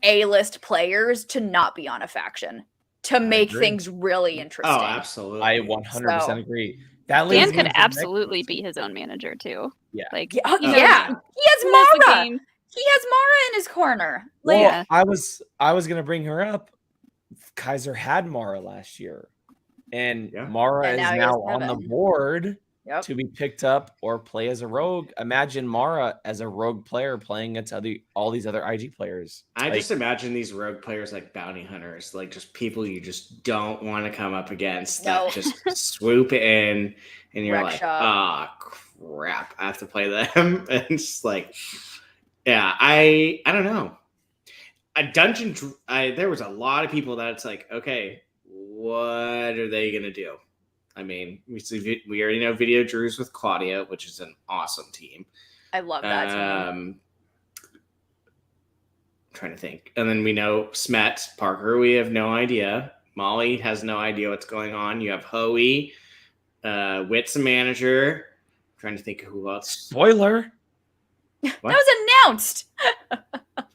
A-list players to not be on a faction to make things really interesting. Oh, absolutely. I 100% agree. That Dan could absolutely be his own manager too. Yeah. Like, yeah, he has Mara. He has Mara in his corner. Like, well, I was gonna bring her up. Kaiser had Mara last year, and Mara is now on the board to be picked up or play as a rogue. Imagine Mara as a rogue player playing against all these other IG players. I just imagine these rogue players like bounty hunters, like just people you just don't want to come up against that just swoop in, and you're like, ah, crap, I have to play them, and it's like. Yeah, I don't know. There was a lot of people that it's like, okay, what are they gonna do? I mean, we already know VideoDrews with Claudio, which is an awesome team. I love that team. Trying to think, and then we know Smets, Parker. We have no idea. Molly has no idea what's going on. You have Hoey, Wit's a manager. I'm trying to think of who else. Spoiler. What? That was announced.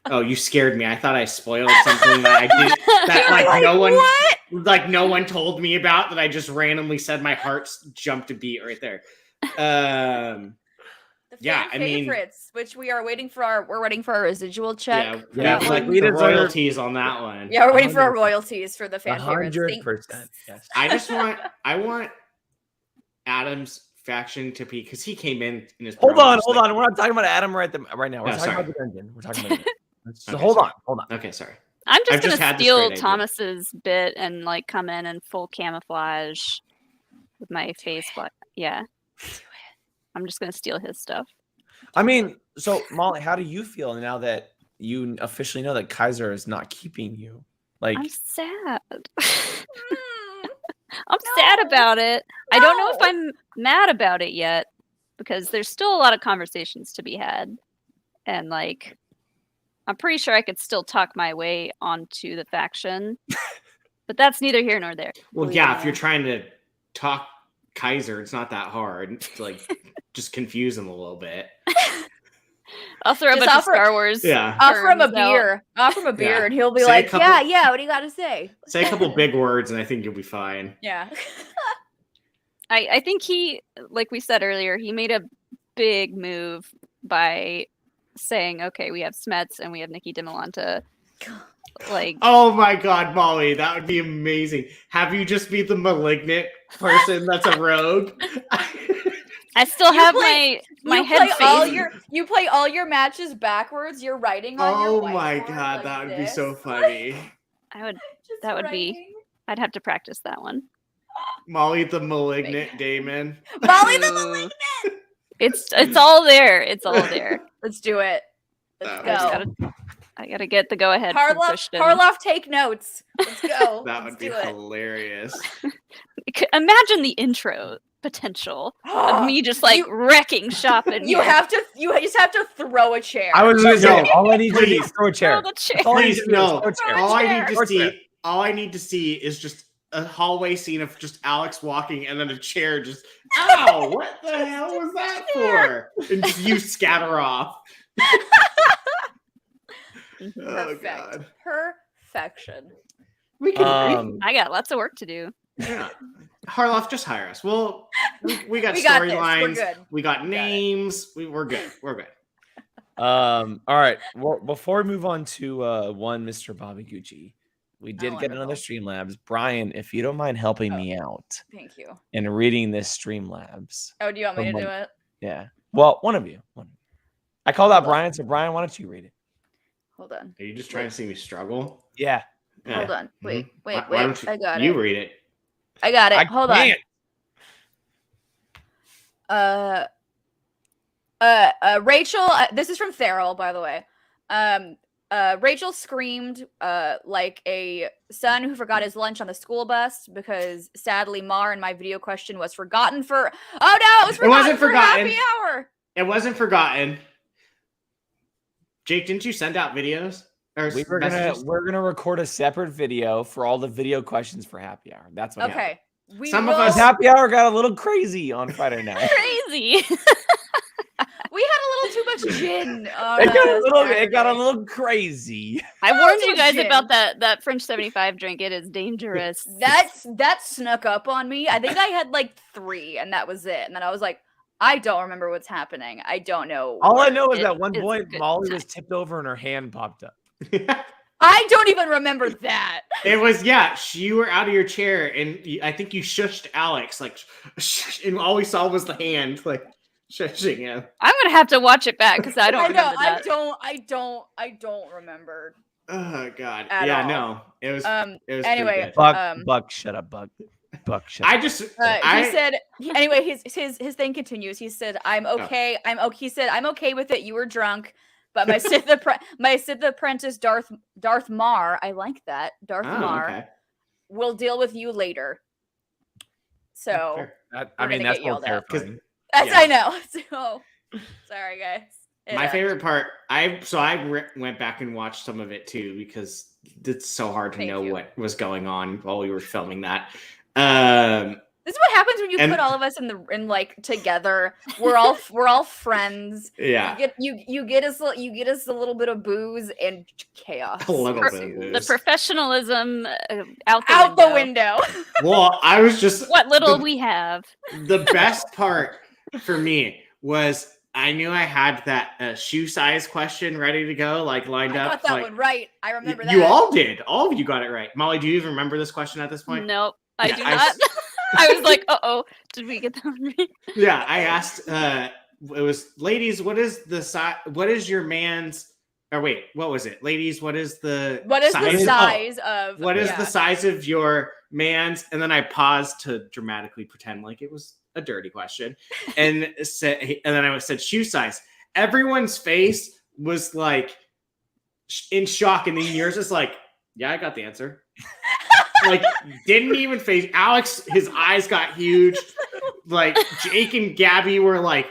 Oh, you scared me. I thought I spoiled something that I did that no one told me about, that I just randomly said. My heart jumped a beat right there. The favorites, which we're waiting for our residual check. Yeah, like we did royalties on that one. Yeah, we're waiting for our royalties for the fan favorites. 100%. Yes. I want Adam's faction to be, because he came in his hold on. We're not talking about Adam right now. We're talking about the dungeon. We're talking about so hold on. Okay, sorry. I'm just gonna steal Thomas's bit and like come in full camouflage with my face. Yeah, I'm just gonna steal his stuff. I mean, so Molly, how do you feel now that you officially know that Kaiser is not keeping you? Like, I'm sad. I'm sad about it. No. I don't know if I'm mad about it yet, because there's still a lot of conversations to be had. And like, I'm pretty sure I could still talk my way onto the faction, but that's neither here nor there. Well, yeah, if you're trying to talk Kaiser, it's not that hard. It's like, just confuse him a little bit. I'll throw a bunch of Star Wars. Yeah. Offer him a beer. Offer him a beer, and he'll be like, yeah, what do you got to say? Say a couple big words, and I think you'll be fine. Yeah. I think he, like we said earlier, he made a big move by saying, okay, we have Smets and we have Nikki Dimolanta. Like, oh my God, Molly, that would be amazing. Have you just be the malignant person that's a rogue? I still have my head face. You play all your matches backwards. You're writing on your whiteboard. Oh my God, that would be so funny. I'd have to practice that one. Molly the malignant Damon. Molly the malignant. It's all there. It's all there. Let's do it. Let's go. I gotta get the go ahead. Harloff, take notes. Let's go. That would be hilarious. Imagine the intro potential of me just like wrecking shop and you just have to throw a chair. I was gonna say, all I need to do is throw a chair. Please, no. All I need to see is just a hallway scene of just Alex walking and then a chair just, ow, what the hell was that for? And just you scatter off. Perfect. Perfection. We can. I got lots of work to do. Yeah. Harloff, just hire us. Well, we got We got this. storylines. We're good. We got names. We're good. We're good. All right. Well, before we move on to one Mr. Bobby Gucci, we did get another Streamlabs. Brian, if you don't mind helping me out. Thank you. And reading this Streamlabs. Oh, do you want me to do it? Yeah. Well, one of you. I called out Brian, so Brian, why don't you read it? Hold on. Are you just trying to see me struggle? Yeah. Hold on. Wait. Why don't I got it. You read it. I got it. Hold on. Rachel, this is from Farrell, by the way. Rachel screamed like a son who forgot his lunch on the school bus because sadly Mar in my video question was forgotten for. Oh no, it wasn't forgotten. Happy hour. It wasn't forgotten. Jake, didn't you send out videos? Or we're gonna record a separate video for all the video questions for happy hour. That's what. Okay. Some of us happy hour got a little crazy on Friday night. Crazy. We had a little too much gin. It got a little crazy. I warned you guys about that French 75 drink. It is dangerous. That snuck up on me. I think I had like 3, and that was it. And then I was like, I don't remember what's happening. I don't know. All I know is at one point Molly was tipped over and her hand popped up. I don't even remember that. It was, you were out of your chair, and I think you shushed Alex, like, and all we saw was the hand, like, shushing him. I'm gonna have to watch it back because I don't remember that. I don't remember. Oh God. All. No. It was anyway. Buck, shut up, Buck. Buck, shut up. He said anyway, his thing continues. He said, I'm okay. He said, I'm okay with it. You were drunk. But my Sith apprentice Darth Mar, I like that. Darth Mar will deal with you later. So that's more terrifying. I know. So sorry, guys. My favorite part, I went back and watched some of it too because it's so hard to know what was going on while we were filming that. This is what happens when you put all of us in like together. We're all friends. Yeah. You get us a little bit of booze and chaos. A little bit of booze. The professionalism out the window. Well, I was just what little we have. The best part for me was I knew I had that shoe size question ready to go, like lined up. I got that one right. I remember that. You all did. All of you got it right. Molly, do you even remember this question at this point? Nope, I do not. I was like, did we get that one right? Yeah, I asked, it was, ladies, what is the size, what is your man's, or wait, what was it? Ladies, what is the size of, what is the size of your man's? And then I paused to dramatically pretend like it was a dirty question. And then I said shoe size. Everyone's face was like in shock. And then yours is like, yeah, I got the answer. Like, didn't even face Alex. His eyes got huge. Like, Jake and Gabby were like,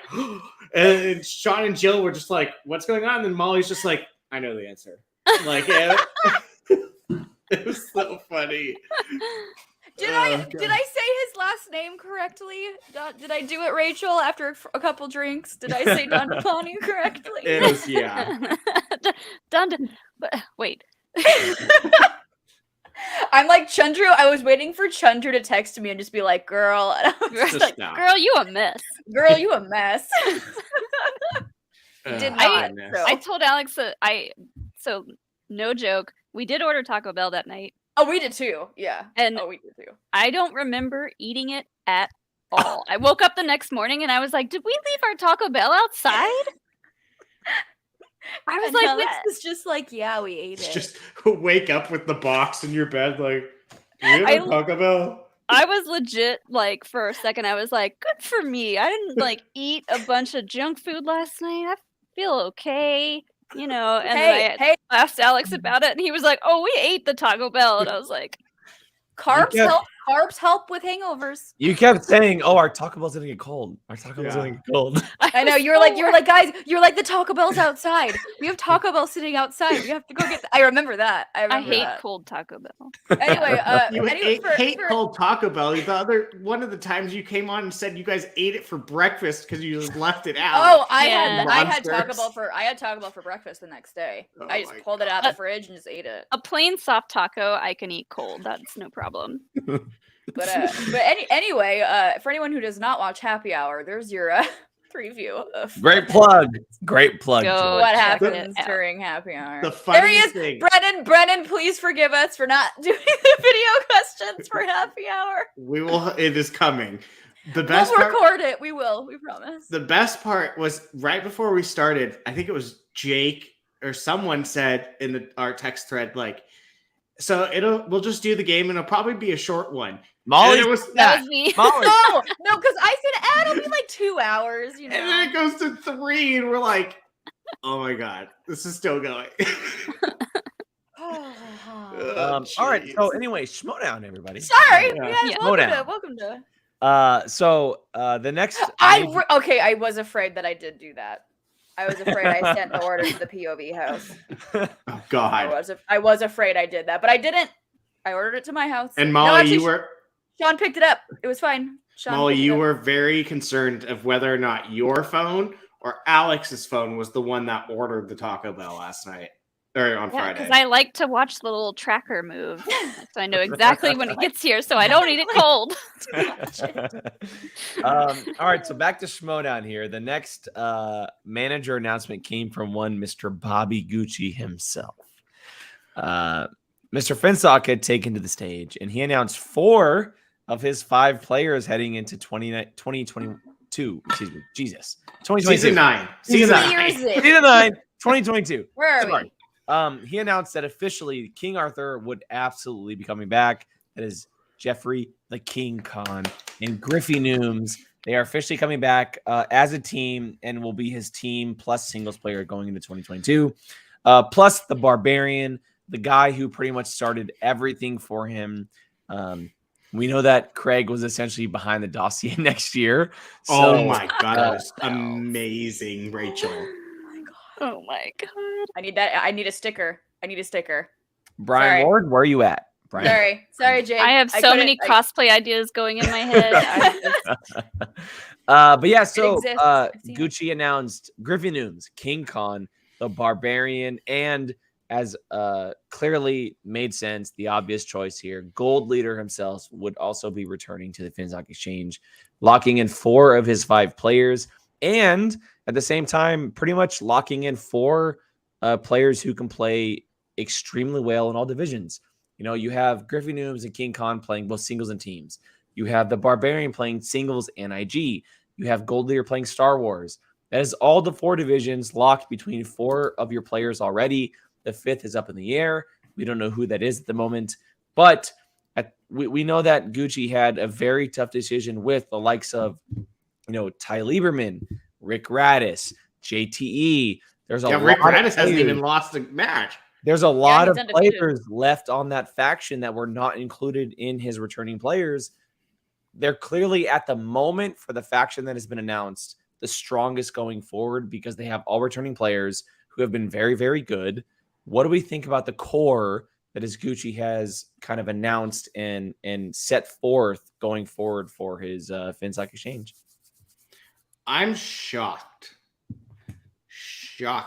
and Sean and Jill were just like, what's going on? And then Molly's just like, I know the answer. Like, it was so funny. Did I say his last name correctly? Did I do it, Rachel, after a couple drinks? Did I say Dundapani correctly? It was, yeah. Wait. I'm like, Chandru, I was waiting for Chandru to text me and just be like, girl. And I was like, girl, you a mess. Girl, you a mess. Did not. I told Alex that so no joke, we did order Taco Bell that night. Oh, we did too. Yeah. And we did too. I don't remember eating it at all. I woke up the next morning and I was like, did we leave our Taco Bell outside? I was like, it's just like, yeah, we ate it. Just wake up with the box in your bed, like, do you have a Taco Bell? I was legit, like, for a second, I was like, good for me. I didn't, like, eat a bunch of junk food last night. I feel okay, you know. And then I asked Alex about it, and he was like, oh, we ate the Taco Bell. And I was like, carbs help carbs help with hangovers. You kept saying, "Oh, our Taco Bell's gonna get cold. Our Taco Bell's gonna get cold." I know you're like guys. You're like the Taco Bell's outside. We have Taco Bell sitting outside. We have to go get. I remember that. I hate cold Taco Bell. Anyway, you hate cold Taco Bell. One of the times you came on and said you guys ate it for breakfast because you just left it out. Oh, I had Taco Bell for breakfast the next day. Oh I just pulled it out of the fridge and just ate it. A plain soft taco I can eat cold. That's no problem. But anyway, for anyone who does not watch Happy Hour, there's your preview of Great plug. What happens during Happy Hour. The funniest thing. Brennan, please forgive us for not doing the video questions for Happy Hour. We will. It is coming. The best We'll record it. We will. We promise. The best part was right before we started. I think it was Jake or someone said in our text thread, like, so we'll just do the game and it'll probably be a short one. Molly, that was me. Molly. No, because I said, it'll be like 2 hours, you know. And then it goes to 3 and we're like, oh my God, this is still going. All right. So anyway, Schmoedown, everybody. Sorry. Yeah. Welcome to. The next. I was afraid that I did do that. I was afraid I sent the order to the POV house. Oh God. I was afraid I did that, but I didn't. I ordered it to my house. And Molly, Sean picked it up. It was fine. Molly, you were very concerned of whether or not your phone or Alex's phone was the one that ordered the Taco Bell last night. Or on Friday. Because I like to watch the little tracker move. So I know exactly when it gets here, so I don't eat it cold. All right, so back to Schmoedown here. The next manager announcement came from one Mr. Bobby Gucci himself. Mr. Finstock had taken to the stage, and he announced 4 of his 5 players heading into 2022. Excuse me, Jesus. 2022. Season 9. Season 9, 2022. Where are we? He announced that officially King Arthur would absolutely be coming back. That is Jeffrey the King Khan and Griffey Nooms. They are officially coming back as a team and will be his team plus singles player going into 2022. Plus the Barbarian, the guy who pretty much started everything for him. We know that Craig was essentially behind the dossier next year. So, oh my God, that was amazing, Rachel. Oh my God. I need that. I need a sticker. Brian Ward, where are you at? Brian? Sorry, Jake. I have so many cosplay ideas going in my head. But yeah, so Gucci announced Griffey Nooms, King Khan, the Barbarian, and as clearly made sense, the obvious choice here, Gold Leader himself would also be returning to the Finstock Exchange, locking in 4 of his 5 players, and at the same time, pretty much locking in 4 players who can play extremely well in all divisions. You know, you have Griffey Nooms and King Khan playing both singles and teams. You have the Barbarian playing singles and IG. You have Gold Leader playing Star Wars. That is all the 4 divisions locked between 4 of your players already. The 5th is up in the air. We don't know who that is at the moment. But we know that Gucci had a very tough decision with the likes of, Ty Lieberman, Rick Radis, JTE. There's a lot Rick Radis of hasn't even lost a match. There's a lot of players left on that faction that were not included in his returning players. They're clearly at the moment for the faction that has been announced the strongest going forward because they have all returning players who have been very, very good. What do we think about the core that is Gucci has kind of announced and set forth going forward for his Finstock Exchange? I'm shocked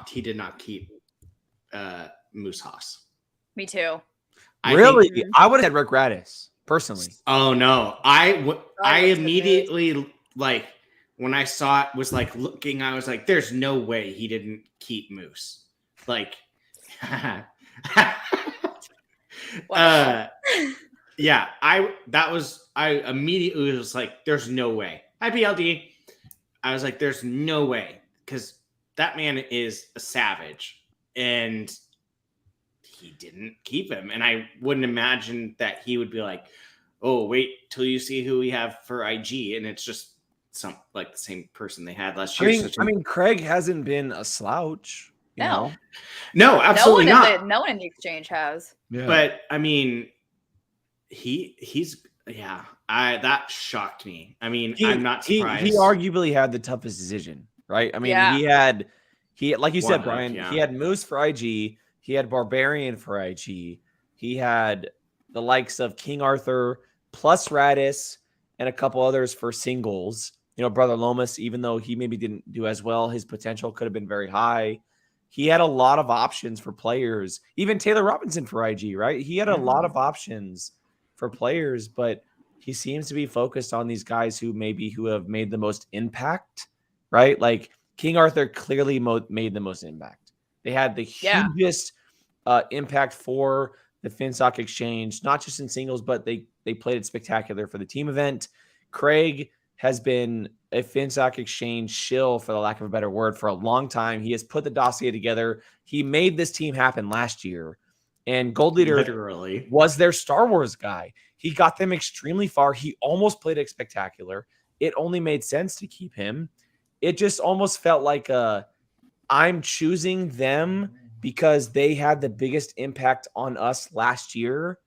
he did not keep Moose Haas. Me too. I would have had Rick Radis personally. Oh no, I immediately when I saw it was looking. I was like, "There's no way he didn't keep Moose." Yeah. I immediately was like, "There's no way." IPLD. I was like, "There's no way," because that man is a savage, and he didn't keep him. And I wouldn't imagine that he would be like, "Oh, wait till you see who we have for IG," and it's just the same person they had last year. I mean, Craig hasn't been a slouch. No, absolutely not. No one in the exchange has. Yeah. But I mean, he's Yeah, that shocked me. I mean, I'm not surprised. He arguably had the toughest decision, right? I mean, he had like you said, Brian, he had Moose for IG, he had Barbarian for IG, he had the likes of King Arthur plus Radis and a couple others for singles. You know, Brother Lomas, even though he maybe didn't do as well, his potential could have been very high. He had a lot of options for players. Even Taylor Robinson for IG, right? He had a lot of options for players, but he seems to be focused on these guys who have made the most impact, right? Like King Arthur clearly made the most impact. They had the hugest impact for the FinSoc Exchange, not just in singles, but they played it spectacular for the team event. Craig has been a FinSoc Exchange shill, for the lack of a better word, for a long time. He has put the dossier together. He made this team happen last year. And Gold Leader literally was their Star Wars guy. He got them extremely far. He almost played it spectacular. It only made sense to keep him. It just almost felt like I'm choosing them because they had the biggest impact on us last year.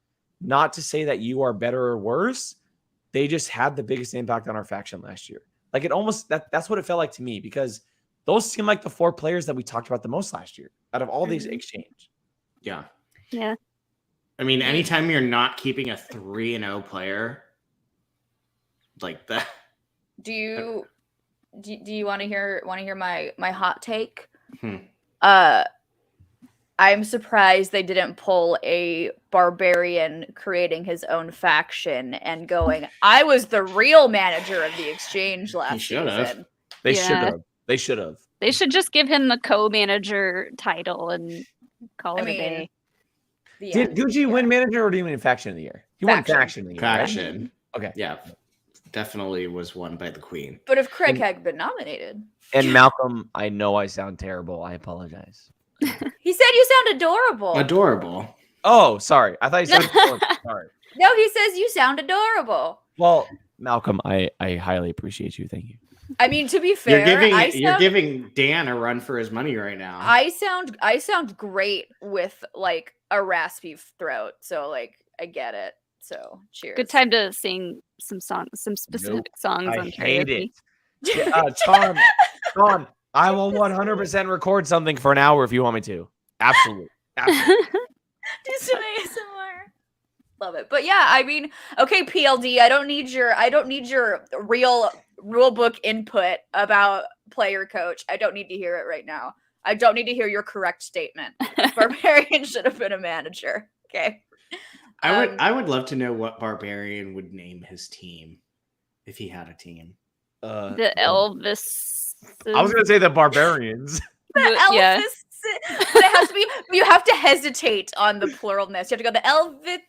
Not to say that you are better or worse. They just had the biggest impact on our faction last year. Like it almost, that's what it felt like to me, because those seem like the 4 players that we talked about the most last year out of all these exchange. Yeah. Yeah. I mean, anytime you're not keeping a 3-0 player like that. Do you want to hear my hot take? I'm surprised they didn't pull a Barbarian creating his own faction and going, I was the real manager of the exchange last season. They should have. They should have. They should just give him the co-manager title and call it a day. Did Gucci win manager or do you mean faction of the year? He won faction of the year. Faction. Right? Okay. Yeah. Definitely was won by the Queen. But if Craig had been nominated. And Malcolm, I know I sound terrible. I apologize. He said you sound adorable. Adorable. Oh, sorry. I thought you sounded adorable. Sorry. No, he says you sound adorable. Well, Malcolm, I highly appreciate you. Thank you. I mean, to be fair, you're giving Dan a run for his money right now. I sound great with like a raspy throat, so like I get it. So cheers. Good time to sing some specific songs on karaoke. Tom, I will 100% record something for an hour if you want me to. Absolutely. Do some ASMR. Love it. But yeah, I mean, okay, PLD, I don't need your real rule book input about player coach. I don't need to hear it right now. I don't need to hear your correct statement. Barbarian should have been a manager. Okay. I would love to know what Barbarian would name his team if he had a team. The Elvis. I was gonna say the Barbarians. The Elvis. But it has to be. You have to hesitate on the pluralness. You have to go the Elvis.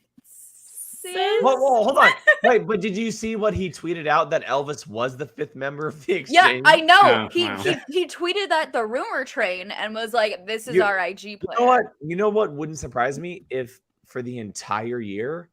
Well, hold on. Wait, but did you see what he tweeted out, that Elvis was the 5th member of the exchange? Yeah, I know. Oh, He tweeted that the rumor train and was like, "This is our IG player." You know what wouldn't surprise me if for the entire year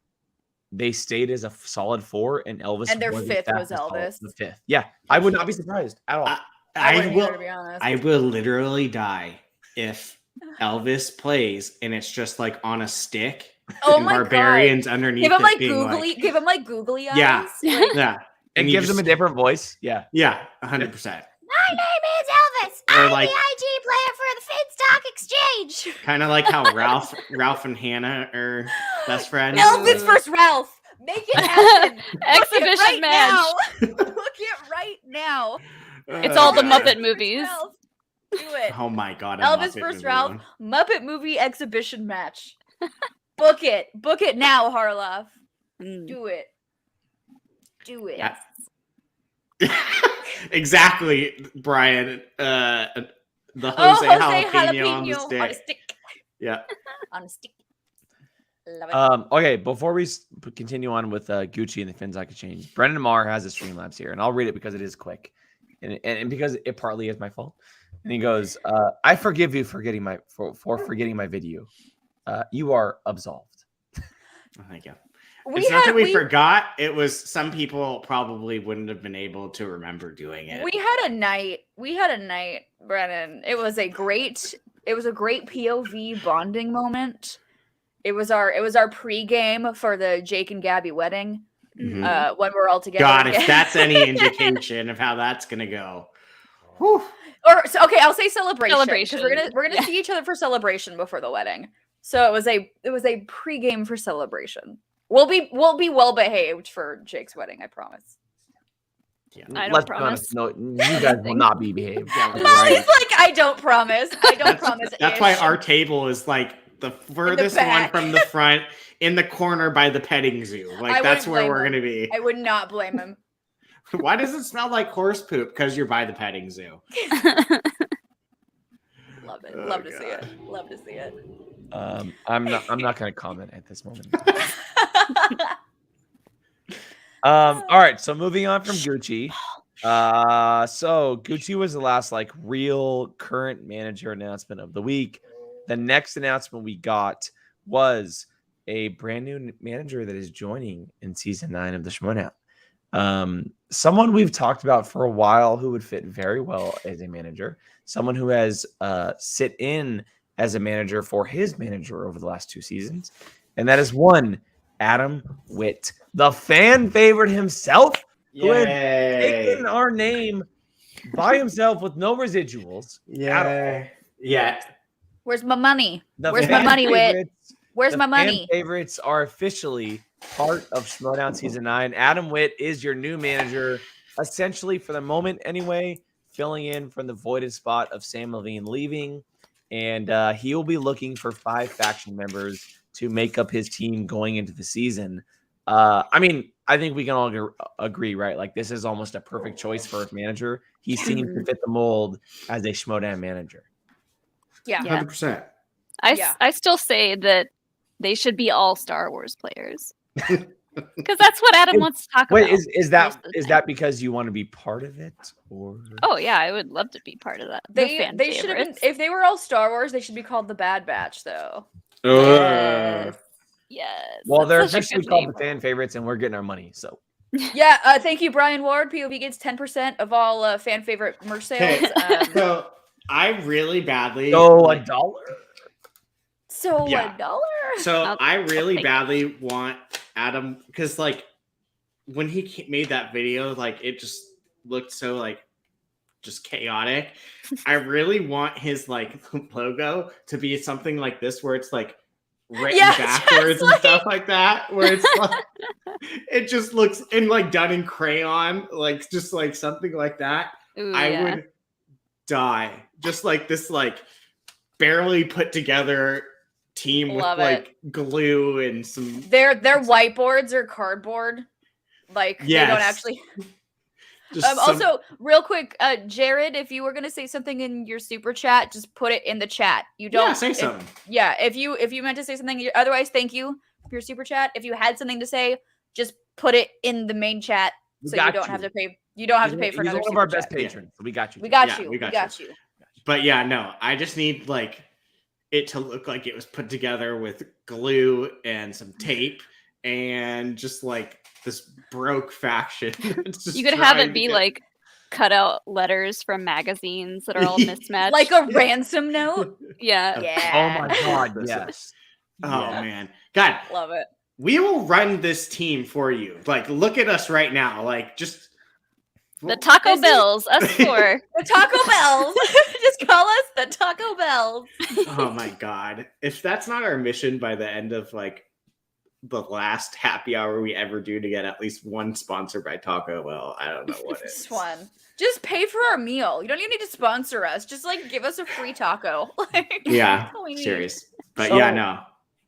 they stayed as a solid 4 and Elvis and their 5th was Elvis. The 5th. Yeah, I would not be surprised at all. I will literally die if Elvis plays and it's just like on a stick. Oh and my Barbarians God. underneath. Give him like googly eyes. Yeah, like, and gives him a different voice. Yeah, 100%. My name is Elvis. I'm like, the IG player for the FinStock Exchange. Kind of like how Ralph and Hannah are best friends. Elvis versus Ralph. Make it happen. Exhibition match. Look it right now. It's all the Muppet movies. Do it. Oh my God. Elvis versus Ralph. Muppet movie exhibition match. Book it. Book it now, Harloff. Do it. Do it. Yeah. Exactly, Brian. The Jose jalapeno on the stick. Yeah. On a stick. Love it. Okay, before we continue on with Gucci and the FinSoc Exchange, Brendan Marr has a Streamlabs here, and I'll read it because it is quick, and because it partly is my fault. And he goes, "I forgive you for forgetting my video. You are absolved." Oh, thank you. It's not that we forgot. It was some people probably wouldn't have been able to remember doing it. We had a night, Brennan. It was a great POV bonding moment. It was our pregame for the Jake and Gabby wedding. when we're all together. God, again. if that's any indication of how that's gonna go. Whew. Or so, okay, I'll say celebration. Celebration. Because we're gonna see each other for celebration before the wedding. So it was a pregame for celebration. We'll be well behaved for Jake's wedding, I promise. Yeah. I don't Let's be promise. honest. No, you guys will not be behaved. Molly's like, I don't promise. I don't promise. That's why our table is like the furthest one back. from the front, in the corner by the petting zoo. Like that's where we're gonna be. I would not blame him. Why does it smell like horse poop? Because you're by the petting zoo. Love it. Oh, Love to see it. Love to see it. I'm not going to comment at this moment. All right, so moving on from Gucci. So Gucci was the last like real current manager announcement of the week. The next announcement we got was a brand new manager that is joining in season 9 of the Schmoedown. Someone we've talked about for a while who would fit very well as a manager, someone who has sit in as a manager for his manager over the last 2 seasons, and that is one Adam Witt, the fan favorite himself, who had taken our name by himself with no residuals. Yeah. Where's my money? The Where's my fan money, Witt? favorites- Where's the my fan money? favorites are officially part of Schmoedown season 9. Adam Witt is your new manager, essentially for the moment anyway, filling in from the voided spot of Samm Levine leaving. And he will be looking for 5 faction members to make up his team going into the season. I mean, I think we can all agree, right? Like, this is almost a perfect choice for a manager. He seems to fit the mold as a Schmoedown manager. Yeah. 100%. I still say that they should be all Star Wars players. Because that's what Adam wants to talk about. Wait, is that because you want to be part of it, or? Oh yeah, I would love to be part of that. They should have been, if they were all Star Wars, they should be called the Bad Batch, though. Yes. Well, they're That's such a officially good called name. the fan favorites, and we're getting our money. So Yeah, thank you, Brian Ward. POV gets 10% of all fan favorite merch sales. So I really badly. $1. So Yeah. $1. So I really take badly want Adam, because like when he made that video, like it just looked so like just chaotic. I really want his like logo to be something like this, where it's like written backwards and stuff like that, where it's like it just looks in like done in crayon, like just like something like that. Ooh, I would die. Just like this like barely put together team Love with it. like glue and some Their whiteboards are cardboard. Like they don't actually. Also, real quick, Jared, if you were gonna say something in your super chat, just put it in the chat. You don't say something. If you meant to say something, otherwise, thank you for your super chat. If you had something to say, just put it in the main chat, so you don't have to pay. You don't have to pay for another. He's one of our best patrons. So we got you. We got you. But yeah, no, I just need like it to look like it was put together with glue and some tape and just like this broke faction. You could have it be like cut out letters from magazines that are all mismatched. Like a ransom note? Yeah. Oh my god, yes. Oh man. God. Love it. We will run this team for you. Like, look at us right now. Like, just the Taco Bells, us four. The Taco Bells. Just call us the Taco Bells. Oh my god. If that's not our mission by the end of like the last happy hour we ever do to get at least one sponsor by Taco Bell, I don't know what it is. Just one. Just pay for our meal. You don't even need to sponsor us. Just like give us a free taco. Like, yeah, that's all we need. serious. But So- yeah, no.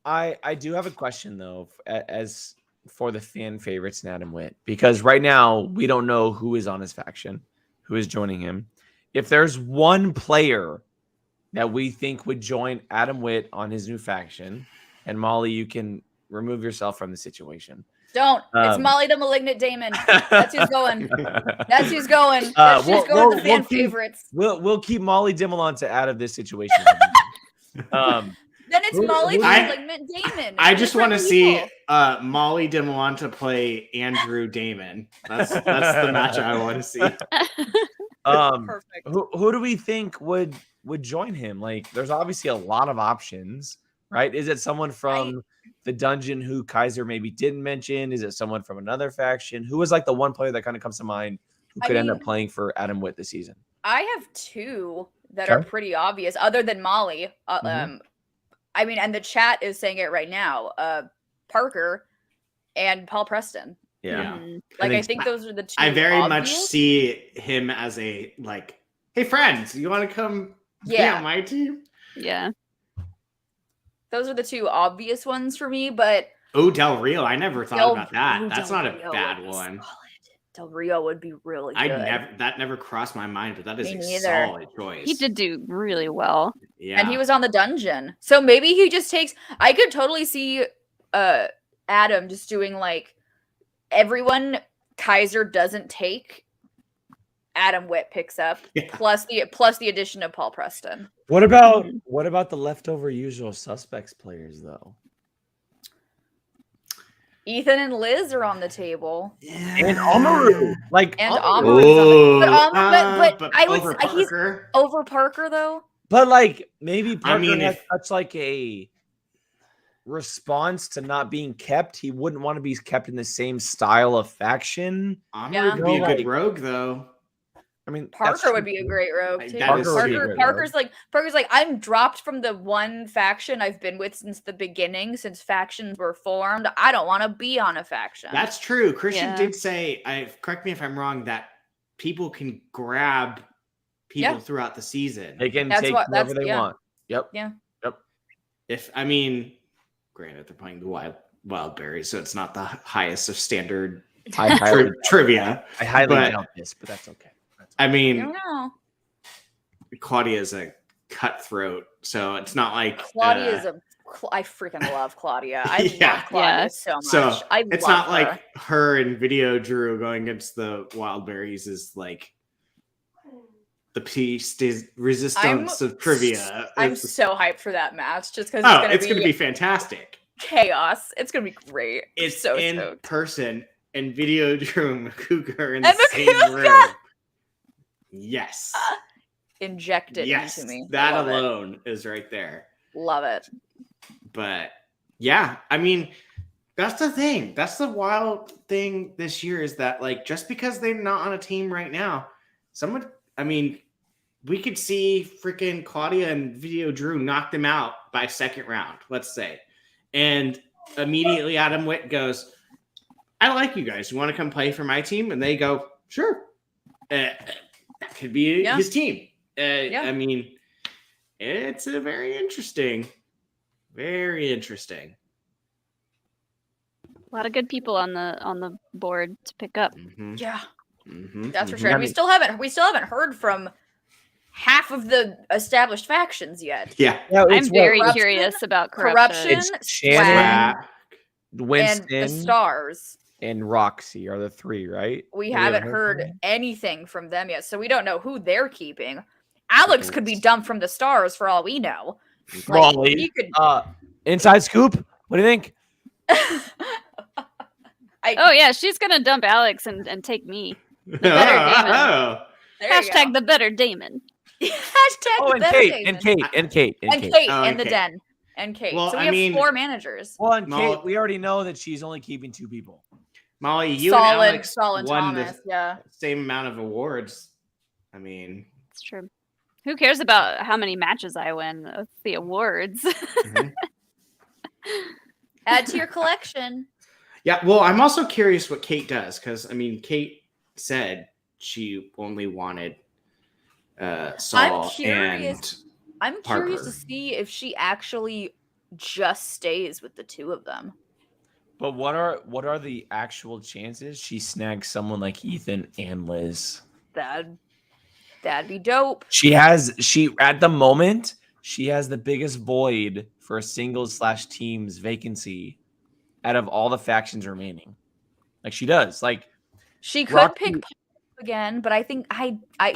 I do have a question though, as for the fan favorites and Adam Witt, because right now we don't know who is on his faction, who is joining him. If there's one player that we think would join Adam Witt on his new faction, and Molly, you can remove yourself from the situation. Don't. It's Molly the Malignant Damon. That's who's going. That's who's going. That's who's going to the fan favorites. We'll keep Molly Dimolanta out of this situation. Then it's Molly the Malignant Damon. I just want to see people. Molly Dimolanta play Andrew Damon. That's the match I want to see. Perfect. Who do we think would join him? Like, there's obviously a lot of options, right? Is it someone from the dungeon who Kaiser maybe didn't mention? Is it someone from another faction? Who was like the one player that kind of comes to mind who could end up playing for Adam Witt this season? I have two that are pretty obvious, other than Molly. I mean, and the chat is saying it right now. Parker and Paul Preston. Yeah. Like, I think those are the two. I very obvious. much see him as a, like, hey, friends, you want to come be on my team? Yeah. Those are the two obvious ones for me, but... Oh, Del Rio. I never thought about that. That's Del not Rio a bad one. Solid. Del Rio would be really good. That never crossed my mind, but that is Me a solid choice. He did do really well. Yeah. And he was on the dungeon. So maybe he just takes... I could totally see Adam just doing, like, everyone Kaiser doesn't take, Adam Witt picks up, plus the addition of Paul Preston. What about the leftover usual suspects players though? Ethan and Liz are on the table. Yeah. And Amaru. Like Amaru's but I would over he's Parker. over Parker though. But like maybe Parker has if such like a response to not being kept. He wouldn't want to be kept in the same style of faction. Amaru would be a good rogue though. I mean, Parker would be a great rogue too. Parker's like I'm dropped from the one faction I've been with since the beginning, since factions were formed. I don't want to be on a faction. That's true. Christian did say, correct me if I'm wrong, that people can grab people throughout the season. They can take whatever they want. Yep. Yeah. Yep. Granted, they're playing the Wildberries, so it's not the highest of standard trivia. I highly doubt this, but that's okay. I mean, I don't know. Claudia is a cutthroat, so it's not like Claudia I freaking love Claudia. I love Claudia so much. So it's not her. like her and VideoDrew going against the Wildberries is like the piece de resistance of trivia. I'm so hyped for that match just because it's going to be fantastic. Chaos. It's going to be great. It's so in stoked. Person and VideoDrew and Cougar are in the same room. Yes. Inject it into me. That alone is right there. Love it. But yeah, I mean, that's the thing. That's the wild thing this year is that, like, just because they're not on a team right now, we could see freaking Claudia and VideoDrew knock them out by second round, let's say. And immediately Adam Witt goes, I like you guys. You want to come play for my team? And they go, sure. Could be his team. I mean, it's a very interesting. A lot of good people on the board to pick up. Mm-hmm. Yeah, that's for sure. And we still haven't heard from half of the established factions yet. Yeah, I'm very curious about corruption. Shannon, Winston, and the Stars. And Roxy are the three, right? We haven't heard anything from them yet, so we don't know who they're keeping. Alex could be dumped from the Stars for all we know. Probably. Inside scoop. What do you think? She's gonna dump Alex and take me. The better Damon. Hashtag the better Damon. Hashtag the better Damon. And Kate. And the den. And Kate. Well, so we have 4 managers. Well, and Kate, we already know that she's only keeping 2 people. Molly, you and Alex won Thomas, the same amount of awards. I mean, it's true. Who cares about how many matches I win? It's the awards. Mm-hmm. Add to your collection. Yeah, well, I'm also curious what Kate does because, I mean, Kate said she only wanted Saul and I'm curious to see if she actually just stays with the 2 of them. But what are the actual chances she snags someone like Ethan and Liz? That'd be dope. At the moment, she has the biggest void for a singles/teams vacancy out of all the factions remaining. Like she does. Like she could pick again, but I think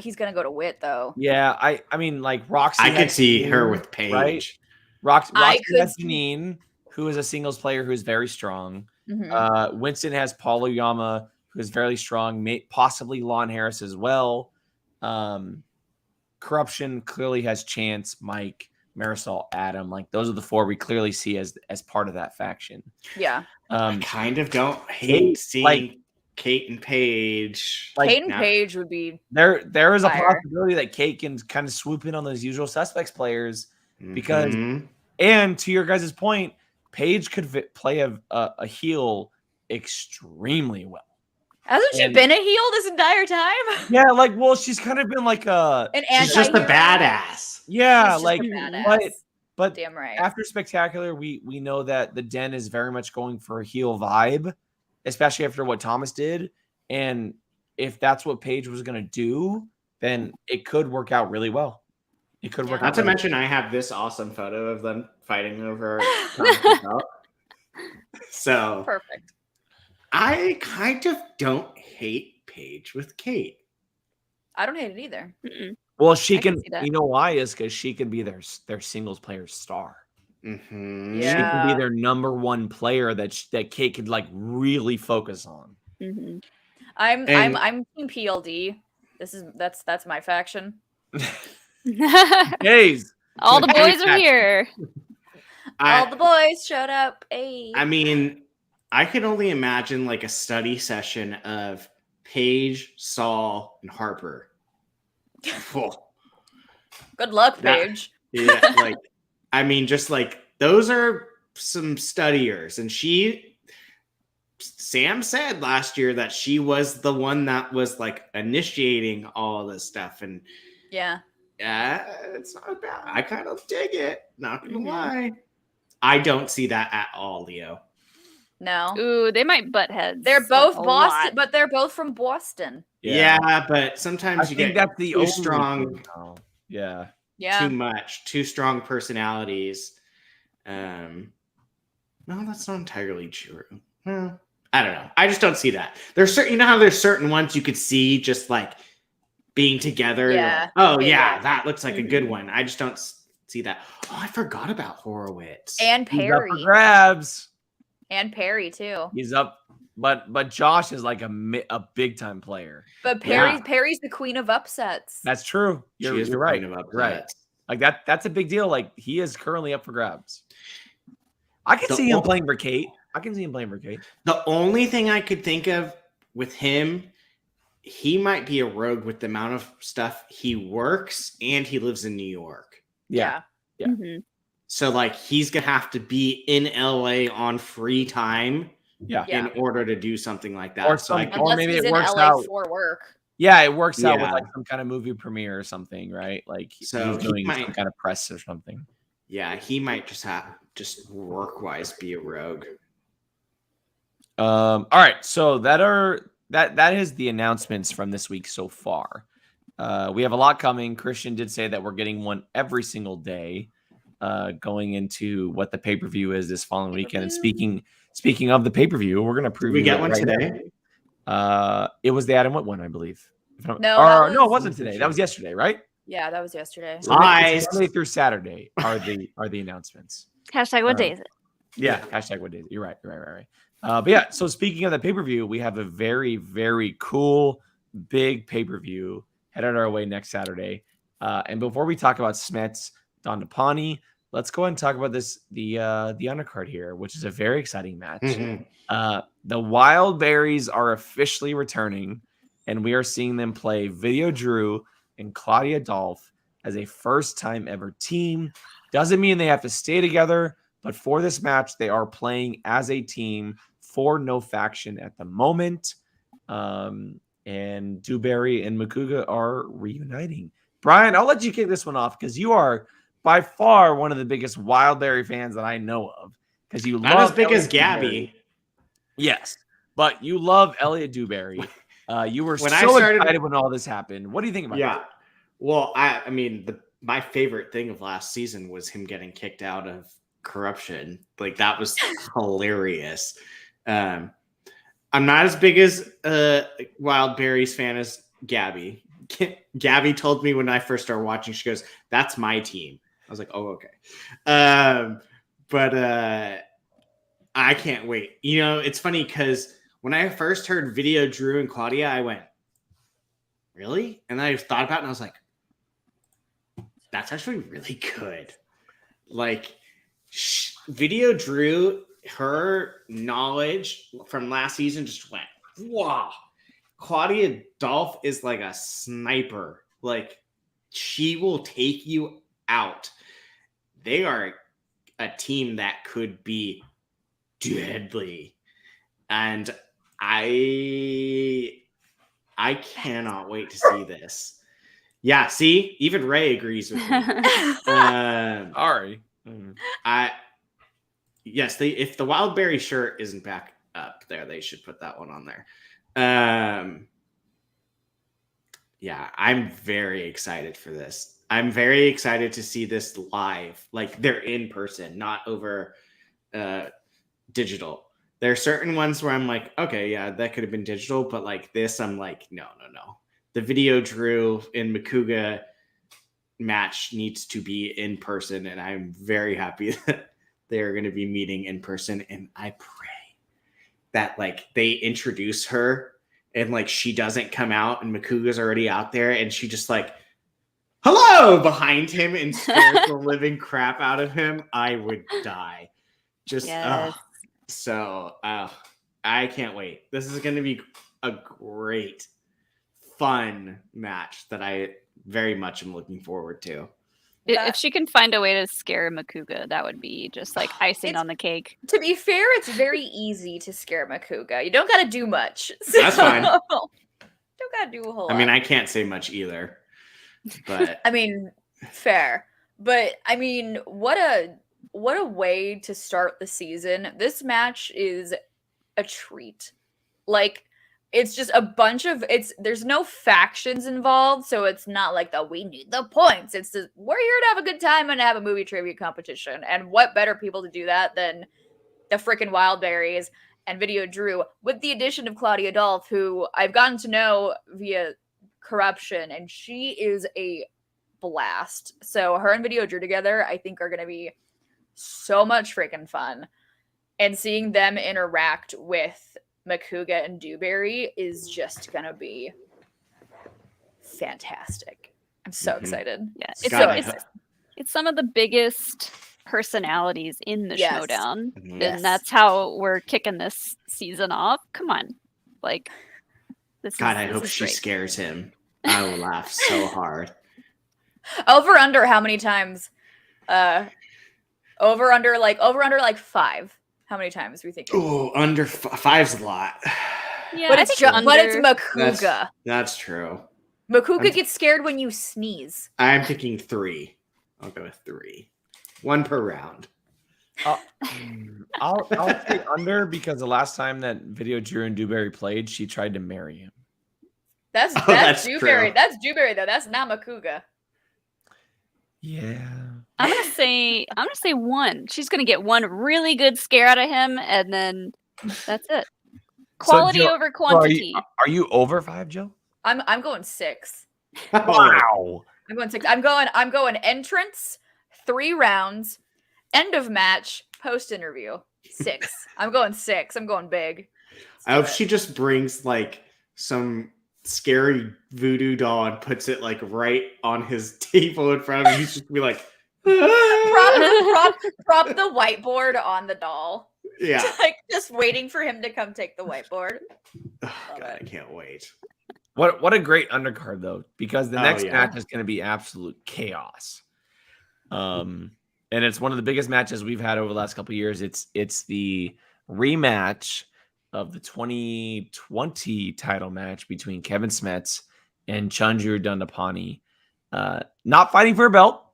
he's gonna go to Witt though. Yeah, I mean like Roxy. I could see her with Paige. Right? Roxy has Janine, who is a singles player who is very strong. Mm-hmm. Winston has Paulo Yama, who is very strong. Possibly Lon Harris as well. Corruption clearly has Chance, Mike, Marisol, Adam. Like those are the 4 we clearly see as part of that faction. Yeah. I kind of don't hate seeing Kate and Paige. Kate and Paige would be there is a fire. possibility that Kate can kind of swoop in on those usual suspects players because, and to your guys' point, Paige could play a heel extremely well. Hasn't she been a heel this entire time? Yeah, like, well, she's kind of been like she's just a badass. Yeah, she's like, just a badass. but damn right. After Spectacular, we know that the Den is very much going for a heel vibe, especially after what Thomas did. And if that's what Paige was going to do, then it could work out really well. It could work out. Not to mention, I have this awesome photo of them fighting over So perfect. I kind of don't hate Paige with Kate. I don't hate it either. Well, she can you know why? Is because she can be their singles player star. Yeah. She can be their number 1 player that Kate could like really focus on. I'm team PLD. That's my faction. Gays. All the boys are here. All the boys showed up. Hey. I mean, I could only imagine like a study session of Paige, Saul, and Harper. Good luck, Paige. Yeah, I mean, just like those are some studiers, and Sam said last year that she was the one that was like initiating all this stuff, and it's not bad. I kind of dig it. Not gonna lie, I don't see that at all, Leo. No. Ooh, they might butt heads. They're both Boston, but they're both from Boston. Yeah, but sometimes you get that's the too strong. Yeah. Too strong personalities. No, that's not entirely true. Well, I don't know. I just don't see that. There's certain, how there's certain ones you could see just like being together. Yeah. Like, that looks like a good one. I just don't see that. Oh, I forgot about Horowitz and Perry. He's up for grabs. And Perry too. He's up, but Josh is like a big time player. But Perry's the queen of upsets. That's true. You're right. Right. Like that's a big deal. Like he is currently up for grabs. I can see him playing for Kate. The only thing I could think of with him, he might be a rogue with the amount of stuff he works, and he lives in New York. Yeah. So like he's gonna have to be in LA on free time, in order to do something like that. Or maybe it works out for work. Yeah, it works out with like some kind of movie premiere or something, right? Like he's doing some kind of press or something. Yeah, he might just work wise be a rogue. All right, so that is the announcements from this week so far. We have a lot coming. Christian did say that we're getting one every single day, going into what the pay-per-view is this following weekend. And speaking of the payper-view, we're gonna preview. We get one today. It was the Adam Witt one, I believe. No, it wasn't today. That was yesterday, right? Yeah, that was yesterday. Monday through Saturday are the announcements. Hashtag what day is it? Yeah, hashtag what day is it? You're right. But yeah, so speaking of the pay-per-view, we have a very, very cool big pay-per-view headed our way next Saturday. And before we talk about Smets, Dhandapani, let's go ahead and talk about the undercard here, which is a very exciting match. The Wildberries are officially returning, and we are seeing them play VideoDrew and Claudio Dolph as a first-time ever team. Doesn't mean they have to stay together, but for this match, they are playing as a team for no faction at the moment. And Dewberry and Makuga are reuniting. Brian, I'll let you kick this one off because you are by far one of the biggest Wildberry fans that I know of. Because you not love as big Elliot as Gabby. Dewberry. Yes, but you love Elliot Dewberry. You were when so excited when all this happened. What do you think about that? Well, I mean, my favorite thing of last season was him getting kicked out of Corruption. Like that was hilarious. I'm not as big as Wildberries fan as Gabby. Gabby told me when I first started watching, she goes, "That's my team." I was like, "Oh, okay." But I can't wait. You know, it's funny because when I first heard VideoDrew and Claudia, I went, "Really?" And I thought about it, and I was like, "That's actually really good." like VideoDrew, her knowledge from last season just went, wow. Claudio Dolph is like a sniper. Like, she will take you out. They are a team that could be deadly. And I cannot wait to see this. Yeah, see? Even Ray agrees with me. Sorry. Yes, if the Wildberry shirt isn't back up there, they should put that one on there. Yeah, I'm very excited for this. I'm very excited to see this live. Like, they're in person, not over digital. There are certain ones where I'm like, okay, yeah, that could have been digital, but like this, I'm like, no. The VideoDrew and Makuga match needs to be in person, and I'm very happy that they're going to be meeting in person. And I pray that like they introduce her and like she doesn't come out and Makuga's already out there and she just like, hello, behind him and scares the living crap out of him. I would die. Just so I can't wait. This is going to be a great, fun match that I very much am looking forward to. If she can find a way to scare Makuga, that would be just like icing on the cake. To be fair, it's very easy to scare Makuga. You don't got to do much. So That's fine. don't got to do a whole lot. I mean, I can't say much either. But I mean, fair. But I mean, what a way to start the season. This match is a treat. Like, it's just a bunch of there's no factions involved, so it's not like we need the points. It's just, we're here to have a good time and have a movie trivia competition. And what better people to do that than the freaking Wildberries and VideoDrew, with the addition of Claudio Dolph, who I've gotten to know via Corruption, and she is a blast. So her and VideoDrew together, I think, are going to be so much freaking fun. And seeing them interact with Makuga and Dewberry is just gonna be fantastic. I'm so excited. Yeah, it's some of the biggest personalities in the Schmoedown, and that's how we're kicking this season off. Come on, like this. I hope she scares him. I will laugh so hard. Over under how many times? Over under like 5. How many times do we think? Oh, under 5's a lot. Yeah, but it's Makuga. That's true. Makuga gets scared when you sneeze. I'm thinking 3. I'll go with 3. 1 per round. I'll say under, because the last time that VideoDrew and Dewberry played, she tried to marry him. That's Dewberry. That's Dewberry though. That's not Makuga. Yeah. I'm gonna say 1. She's gonna get 1 really good scare out of him, and then that's it. Quality over quantity. Are you over 5, Joe? I'm going 6. Wow. I'm going 6. I'm going entrance, 3 rounds, end of match, post interview, 6. I'm going 6. I'm going big. I hope she just brings like some scary voodoo doll and puts it like right on his table in front of him. He's just gonna be like, prop the whiteboard on the doll. Yeah. Like, just waiting for him to come take the whiteboard. Oh, God, I can't wait. What a great undercard though, because the next match is going to be absolute chaos. And it's one of the biggest matches we've had over the last couple of years. It's the rematch of the 2020 title match between Kevin Smets and Chandru Dundapani. Not fighting for a belt,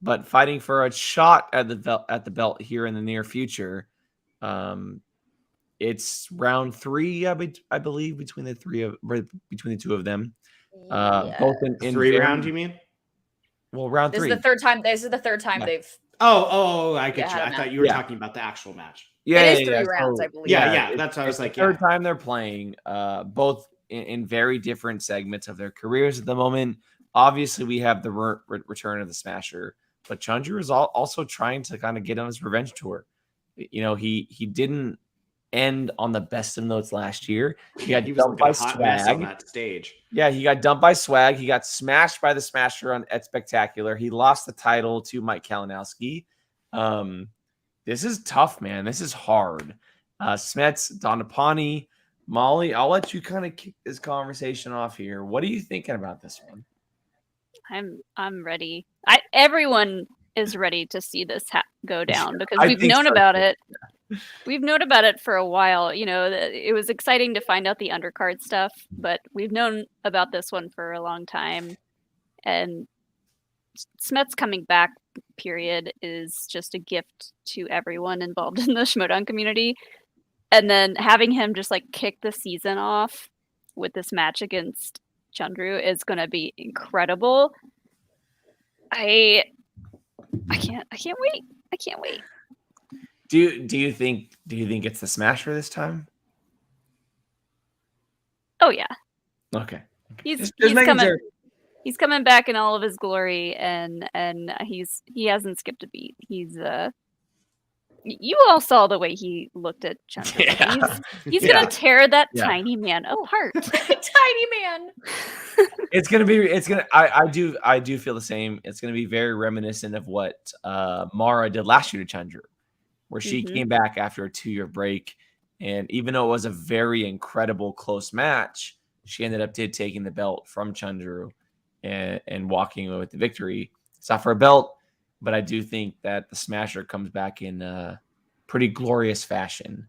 but fighting for a shot at the belt here in the near future. It's round 3, I believe, between the two of them. Both in 3 round, you mean? Well, round 3. This is the third time they've. Oh, I get you. I thought you were talking about the actual match. Yeah, it is 3 rounds, I believe. Yeah. That's what I was like. Third time they're playing, both in very different segments of their careers at the moment. Obviously, we have the return of the Smasher, but Chandra is also trying to kind of get on his revenge tour. You know, he didn't end on the best of notes last year. He got dumped by Swag on that stage. Yeah, he got dumped by Swag. He got smashed by the Smasher at Spectacular. He lost the title to Mike Kalinowski. This is tough, man. This is hard. Smets, Dhandapani, Molly, I'll let you kind of kick this conversation off here. What are you thinking about this one? I'm ready. Everyone is ready to see this go down because we've known about it. We've known about it for a while. You know, it was exciting to find out the undercard stuff, but we've known about this one for a long time. And Smets coming back, period, is just a gift to everyone involved in the Schmoedown community. And then having him just like kick the season off with this match against Chandru is going to be incredible. I can't wait. I can't wait. Do you think it's the Smasher this time? Oh yeah. Okay. He's coming. Sure. He's coming back in all of his glory, and he hasn't skipped a beat. You all saw the way he looked at Chandra. Yeah. He's gonna tear that tiny man apart. Tiny man. I do feel the same. It's gonna be very reminiscent of what Mara did last year to Chandra, where she came back after a 2-year break, and even though it was a very incredible close match, she ended up taking the belt from Chandru and walking away with the victory. It's not for a belt, but I do think that the Smasher comes back in a pretty glorious fashion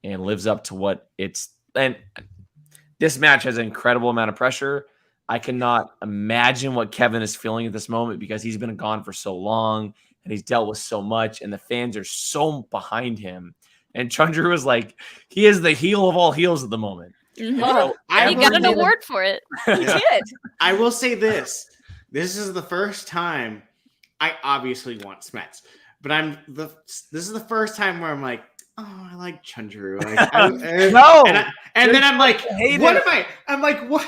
and lives up to what it's. And this match has an incredible amount of pressure. I cannot imagine what Kevin is feeling at this moment because he's been gone for so long and he's dealt with so much, and the fans are so behind him. And Chandru is like, he is the heel of all heels at the moment. Mm-hmm. So he got an award for it. He did. I will say this. This is the first time I obviously want Smets, but this is the first time where I'm like, oh, I like Chandru. No. And then I'm like, what am I? I'm like, what?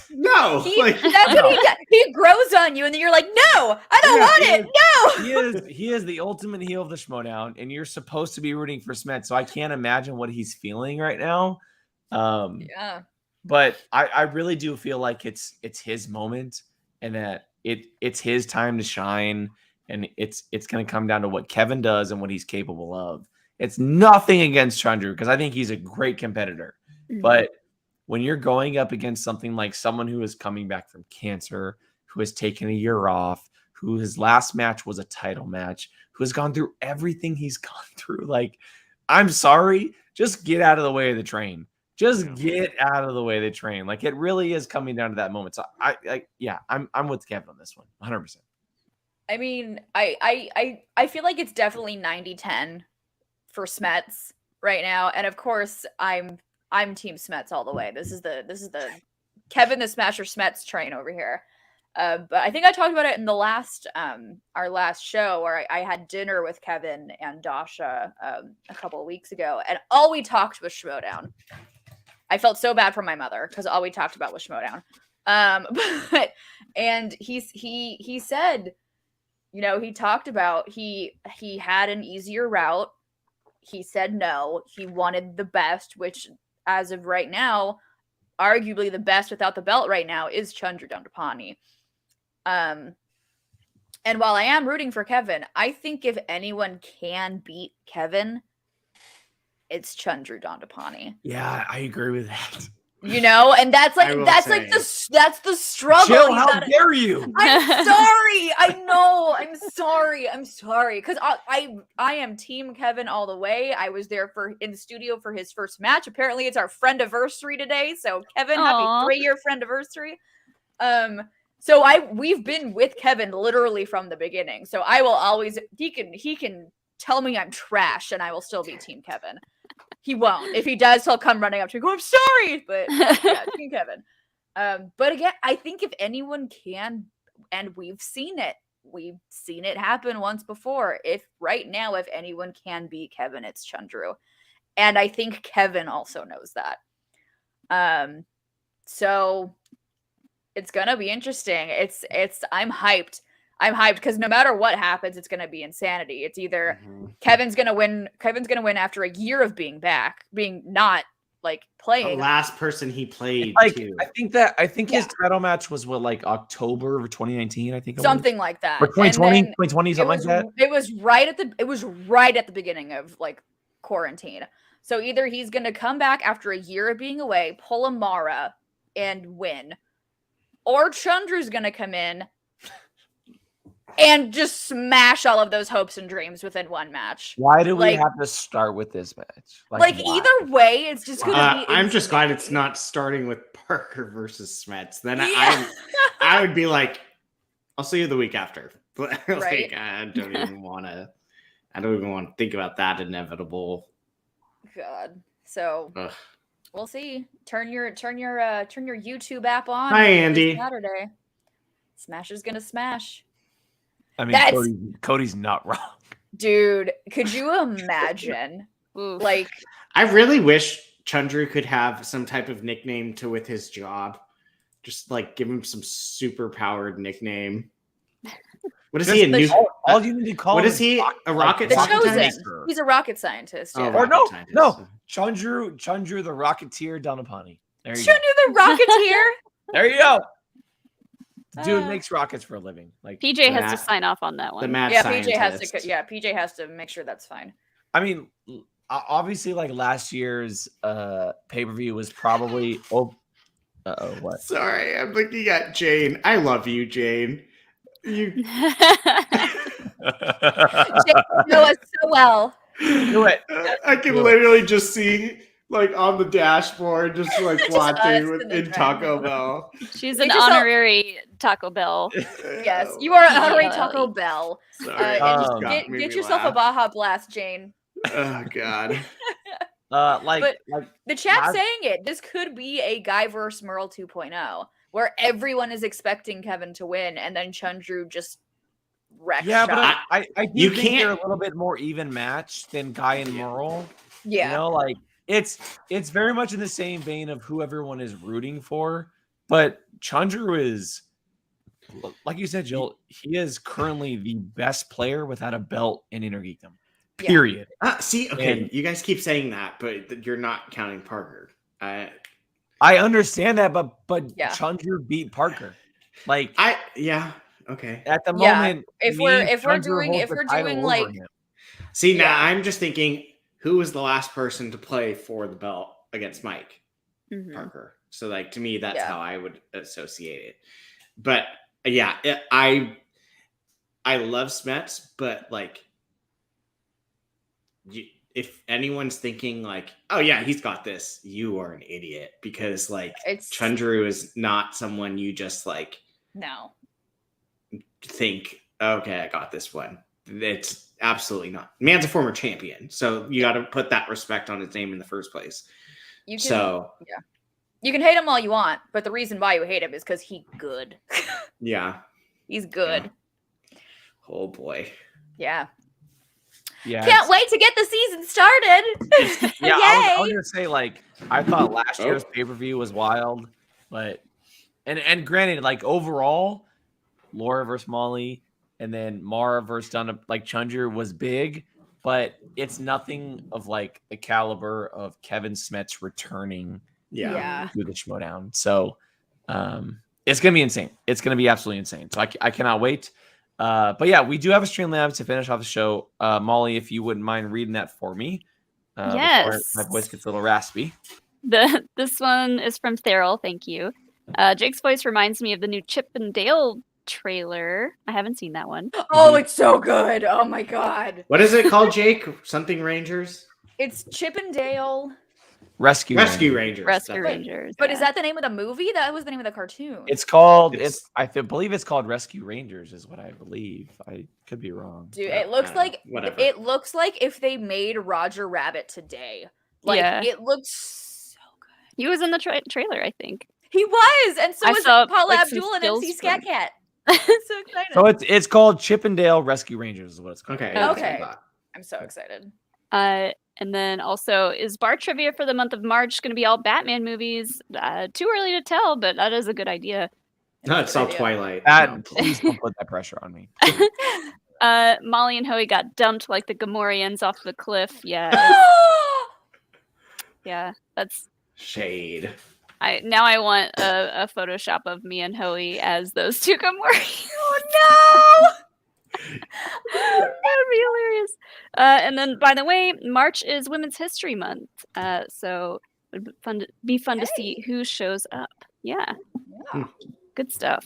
No. That's what he does. He grows on you, and then you're like, no, I don't want it. No. He is the ultimate heel of the Schmoedown, and you're supposed to be rooting for Smets, so I can't imagine what he's feeling right now. But I really do feel like it's his moment, and that it's his time to shine, and it's going to come down to what Kevin does and what he's capable of. It's nothing against Chandru because I think he's a great competitor. Mm-hmm. But when you're going up against something like someone who is coming back from cancer, who has taken a year off, who his last match was a title match, who has gone through everything he's gone through, like, I'm sorry, just get out of the way of the train. Just get out of the way of the train. Like, it really is coming down to that moment. So I'm with Kevin on this one, 100%. I mean, I feel like it's definitely 90-10 for Smets right now, and of course I'm Team Smets all the way. This is the Kevin the Smasher Smets train over here. But I think I talked about it in the last our last show where I had dinner with Kevin and Dasha a couple of weeks ago, and all we talked was Schmoedown. I felt so bad for my mother because all we talked about was Schmoedown. And he said, you know, he talked about he had an easier route. He said no. He wanted the best, which as of right now, arguably the best without the belt right now is Chandra Dundapani. And while I am rooting for Kevin, I think if anyone can beat Kevin, it's Chandru Dhandapani. Yeah, I agree with that. You know, and that's the struggle. Jill, how dare you? I'm sorry. I know. I'm sorry. Because I am Team Kevin all the way. I was there in the studio for his first match. Apparently, it's our friend-iversary today. So, Kevin, happy 3-year friend-iversary. So we've been with Kevin literally from the beginning. So I will always he can tell me I'm trash, and I will still be Team Kevin. He won't. If he does, he'll come running up to me, go, I'm sorry. But yeah, Team Kevin. But again, I think if anyone can, and we've seen it happen once before. If anyone can beat Kevin, it's Chandru. And I think Kevin also knows that. So it's gonna be interesting. I'm hyped. I'm hyped because no matter what happens, it's going to be insanity. It's either Kevin's going to win after a year of being back, being not like The playing. last person he played Like too. I think his title match was what, like October of 2019, I think Something like that. Or 2020, 2020, something like that. It was right at the beginning of like quarantine. So either he's gonna come back after a year of being away, pull a Mara, and win, or Chandru's gonna come in and just smash all of those hopes and dreams within one match. Why do we Like- have to start with this match? Like why? either way, it's just gonna be. I'm just glad it's insane. not starting with Parker versus Smets. Then Yeah. I would be like, I'll see you the week after. Like, Right. I don't even want to think about that inevitable. God. So Ugh. we'll see. Turn your YouTube app on. Hi, this Andy. Saturday. Smash is gonna smash. I mean, That's- Cody's not wrong. Dude, could you imagine? Oof. Like, I really wish Chandru could have some type of nickname with his job. Just like give him some super powered nickname. What is he? All you need to call What him is he? A rocket the scientist? chosen. He's a rocket scientist. Oh, Yeah. Or rocket scientist. no, Chandru the Rocketeer Dundapani. There you go. Chandru the Rocketeer. There you go. Dude makes rockets for a living. Like PJ has That- to sign off on that The one. mad Yeah, scientist. PJ has to make sure that's fine. I mean, obviously, like last year's pay-per-view was probably what? Sorry, I'm looking at Jane. I love you, Jane. You Jake, you know us so well. Do it. I can Do it. literally just see like on the dashboard, just like Just watching us with, in the in Taco drive-thru. Bell. She's They an just all- honorary Taco Bell. Yes, you are an honorary Yeah. Taco Bell. Sorry, And just get made me yourself a laugh. Baja Blast, Jane. Oh God. Like The chat Last- saying it. This could be a Guy vs. Merle 2.0, where everyone is expecting Kevin to win, and then Chandru just wrecks. yeah, but shop. I do You think can't- they're a little bit more even match than Guy and Merle. yeah, You know, like it's very much in the same vein of who everyone is rooting for, but Chandru is, like you said, Jill, he is currently the best player without a belt in Intergeekdom. Yeah. Period. See, okay, And- you guys keep saying that, but you're not counting Parker. I understand that, but Yeah. Chandru beat Parker. Like Yeah, okay. at the Yeah, moment, if me, we're Chandru doing- holds if the we're title doing, over like- him. See, now Yeah. I'm just thinking, who was the last person to play for the belt against Mike Mhm. Parker? So, like, to me, that's Yeah. how I would associate it. But yeah, I love Smets, but like, if anyone's thinking like, oh yeah, he's got this, you are an idiot, because like it's Chandru is not someone you just like no. think, okay, I got this one. It's absolutely not. Man's a former champion, so you got to put that respect on his name in the first place. You can So you can hate him all you want, but the reason why you hate him is because he's good. yeah, He's good. oh boy. Yeah. Yeah, Can't wait to get the season started. Yeah, I was Yay. gonna say, like, I thought last Oh. year's pay-per-view was wild, but and granted, like overall, Laura versus Molly and then Mara versus like Chandru was big, but it's nothing of like the caliber of Kevin Smets returning Yeah. to the Schmoedown. So it's gonna be insane. It's gonna be absolutely insane. So I cannot wait. But yeah, we do have a Streamlabs to finish off the show. Molly, if you wouldn't mind reading that for me. before Yes. my voice gets a little raspy. This one is from Therrell. Thank you. Jake's voice reminds me of the new Chip and Dale trailer. I haven't seen that one. Oh, it's so good. Oh my god. What is it called, Jake? Something Rangers? It's Chip and Dale. Rescue Rangers. Rescue That's it. Rangers. But yeah. is that the name of the movie? That was the name of the cartoon. It's called. It's- I believe it's called Rescue Rangers. Is what I believe. I could be wrong. Dude, Yeah, it looks I don't know. like Whatever. it looks like if they made Roger Rabbit today. Like Yeah. it looks so good. He was in the trailer, I think. He was, and so I was saw, Paula like, some Abdul and stills MC from- Scat Cat. So excited. So it's called Chip and Dale Rescue Rangers. Is what it's called. Okay. Okay. that's what I Okay. thought. I'm so excited. And then also, is bar trivia for the month of March going to be all Batman movies? Too early to tell, but that is a good idea. No, it's all idea. Twilight. That No. please don't put that pressure on me. Molly and Hoey got dumped like the Gamorreans off the cliff. Yeah, yeah, that's Shade. Now I want a Photoshop of me and Hoey as those two come working. Oh That would be hilarious. And then, by the way, March is Women's History Month, so it would be fun to see who shows up. Yeah, good stuff.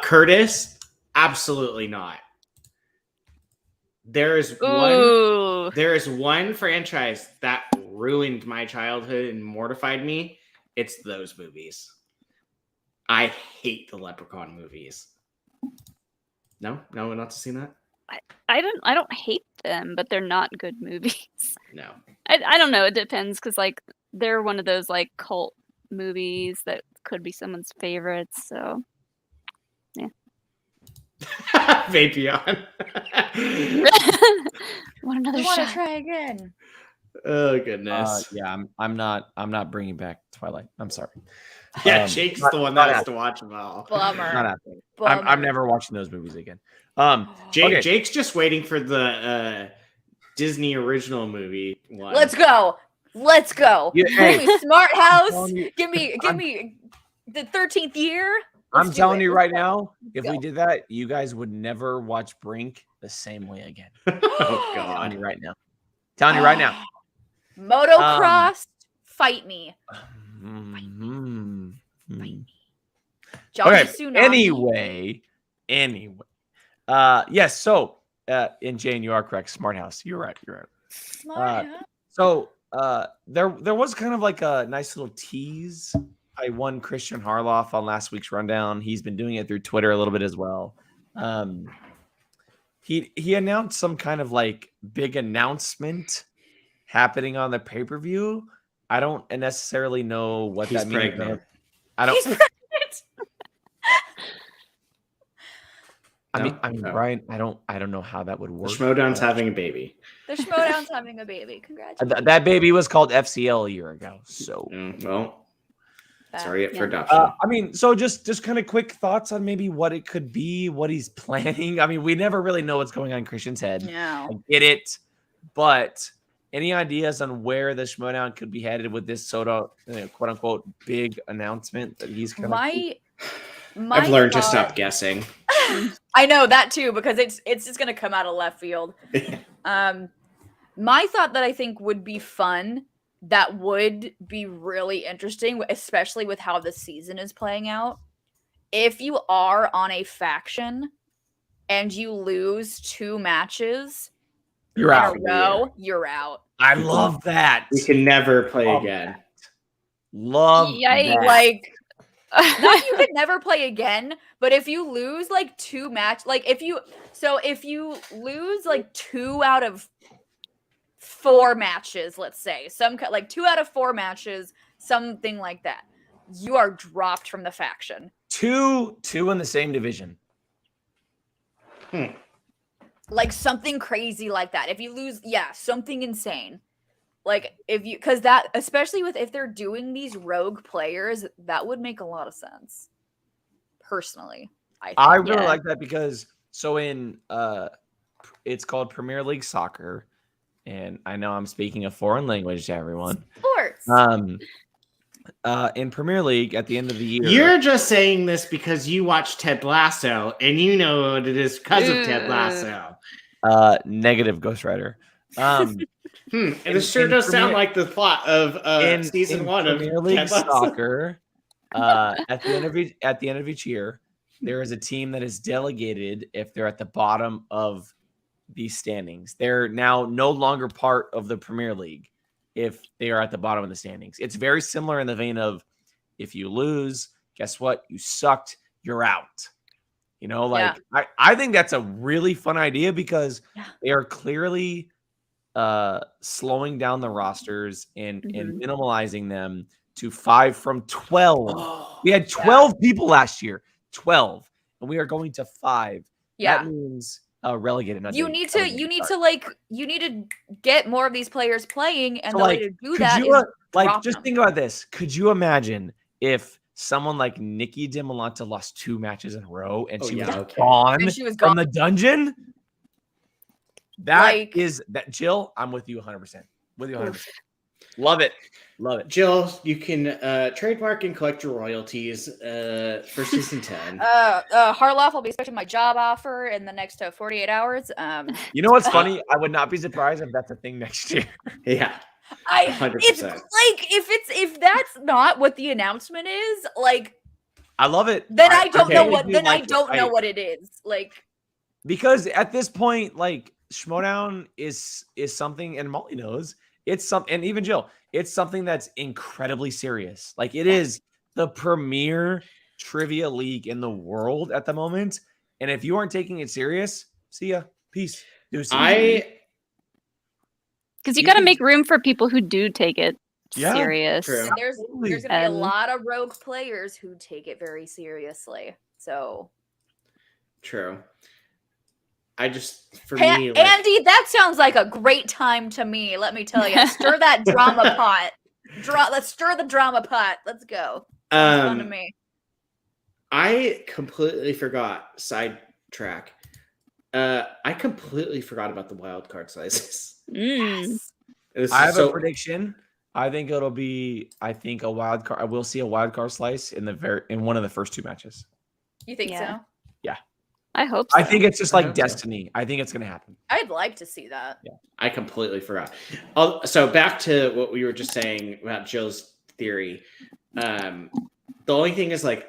Curtis, absolutely not. There is one franchise that ruined my childhood and mortified me. It's those movies. I hate the Leprechaun movies. No, one else has seen that. I don't hate them, but they're not good movies. No, I don't know. It depends because like they're one of those like cult movies that could be someone's favorites. So yeah. Vapion. Want another I want to shot? try again. Oh goodness. Yeah, I'm not bringing back Twilight. I'm sorry. Yeah, Jake's the one that has to watch them all. Bummer. Not happening. Bummer. I'm never watching those movies again. Okay. Jake's just waiting for the Disney original movie one. Let's go. Yeah, hey. Give me Smart House. I'm Give me the 13th year. I'm telling you right now, if we did that, you guys would never watch Brink the same way again. Oh I'm telling God. you right now. Telling you right now. Motocross, fight me. Johnny Okay. Tsunami. Anyway. Yes. So, and Jane, you are correct. Smart House. You're right. Smart House. So, there was kind of like a nice little tease. I won Christian Harloff on last week's rundown. He's been doing it through Twitter a little bit as well. He announced some kind of like big announcement happening on the pay-per-view. I don't necessarily know what He's that means. pregnant. I don't. He's pregnant. I mean, Brian. I don't know how that would work. Schmoedown's having a baby. The Schmoedown's having a baby. Congratulations. That baby was called FCL a year ago. So, Well, sorry for adoption. I mean, so just kind of quick thoughts on maybe what it could be, what he's planning. I mean, we never really know what's going on in Christian's head. No. I get it, but any ideas on where the Schmoedown could be headed with this quote unquote big announcement that he's kind of? I've learned to stop guessing. I know that too, because it's just gonna come out of left field. My thought that I think would be fun, that would be really interesting, especially with how the season is playing out. If you are on a faction and you lose 2 matches You're in out. a row, you're out. I love that. We can never play again. Love Yikes. that. Like, not you could never play again, but if you lose like 2 if you lose like 2 out of 4 matches, let's say, like 2 out of 4 matches, something like that, you are dropped from the faction. 2 in the same division. Like something crazy like that. If you lose, something insane. Like because that, especially if they're doing these rogue players, that would make a lot of sense. Personally, I really like that because in it's called Premier League Soccer, and I know I'm speaking a foreign language to everyone. Sports. In Premier League at the end of the year. You're just saying this because you watch Ted Lasso and you know what it is because of Ted Lasso. Negative Ghost Rider. And it sure does sound like the plot of season 1 of Premier League Soccer. At the end of each year, there is a team that is delegated if they're at the bottom of these standings. They're now no longer part of the Premier League if they are at the bottom of the standings. It's very similar in the vein of if you lose, guess what? You sucked, you're out. You know, like I think that's a really fun idea because they are clearly slowing down the rosters and minimalizing them to 5 from 12. We had 12 people last year, 12, and we are going to 5. Yeah, that means relegated. You need to get more of these players playing, and the way to do that is just think about this. Could you imagine if someone like Nikki DiMolanta lost 2 matches in a row and she was gone from the dungeon? That Jill, I'm with you 100%. With you 100%. Love it. Love it. Jill, you can trademark and collect your royalties for season 10. Harloff will be expecting my job offer in the next 48 hours. You know what's funny? I would not be surprised if that's a thing next year. Yeah. 100%. It's like if that's not what the announcement is, like I love it. Then I don't know what what it is. Like because at this point, like Schmoedown is something, and Molly knows it's something, and even Jill, it's something that's incredibly serious. Like it is the premier trivia league in the world at the moment. And if you aren't taking it serious, see ya. Peace. Because you got to make room for people who do take it serious. True. There's going to be a lot of rogue players who take it very seriously. So true. Me, like, Andy, that sounds like a great time to me. Let me tell you, stir that drama pot. Let's stir the drama pot. Let's go. Sounds fun to me. I completely forgot. Sidetrack. I completely forgot about the wild card slices. Yes. I have a prediction. I think it'll be. I think a wild card. I will see a wild card slice in one of the first two matches. You think so? Yeah. I hope so. I think it's just like destiny. I think it's going to happen. I'd like to see that. Yeah. I completely forgot. So back to what we were just saying about Jill's theory. The only thing is like,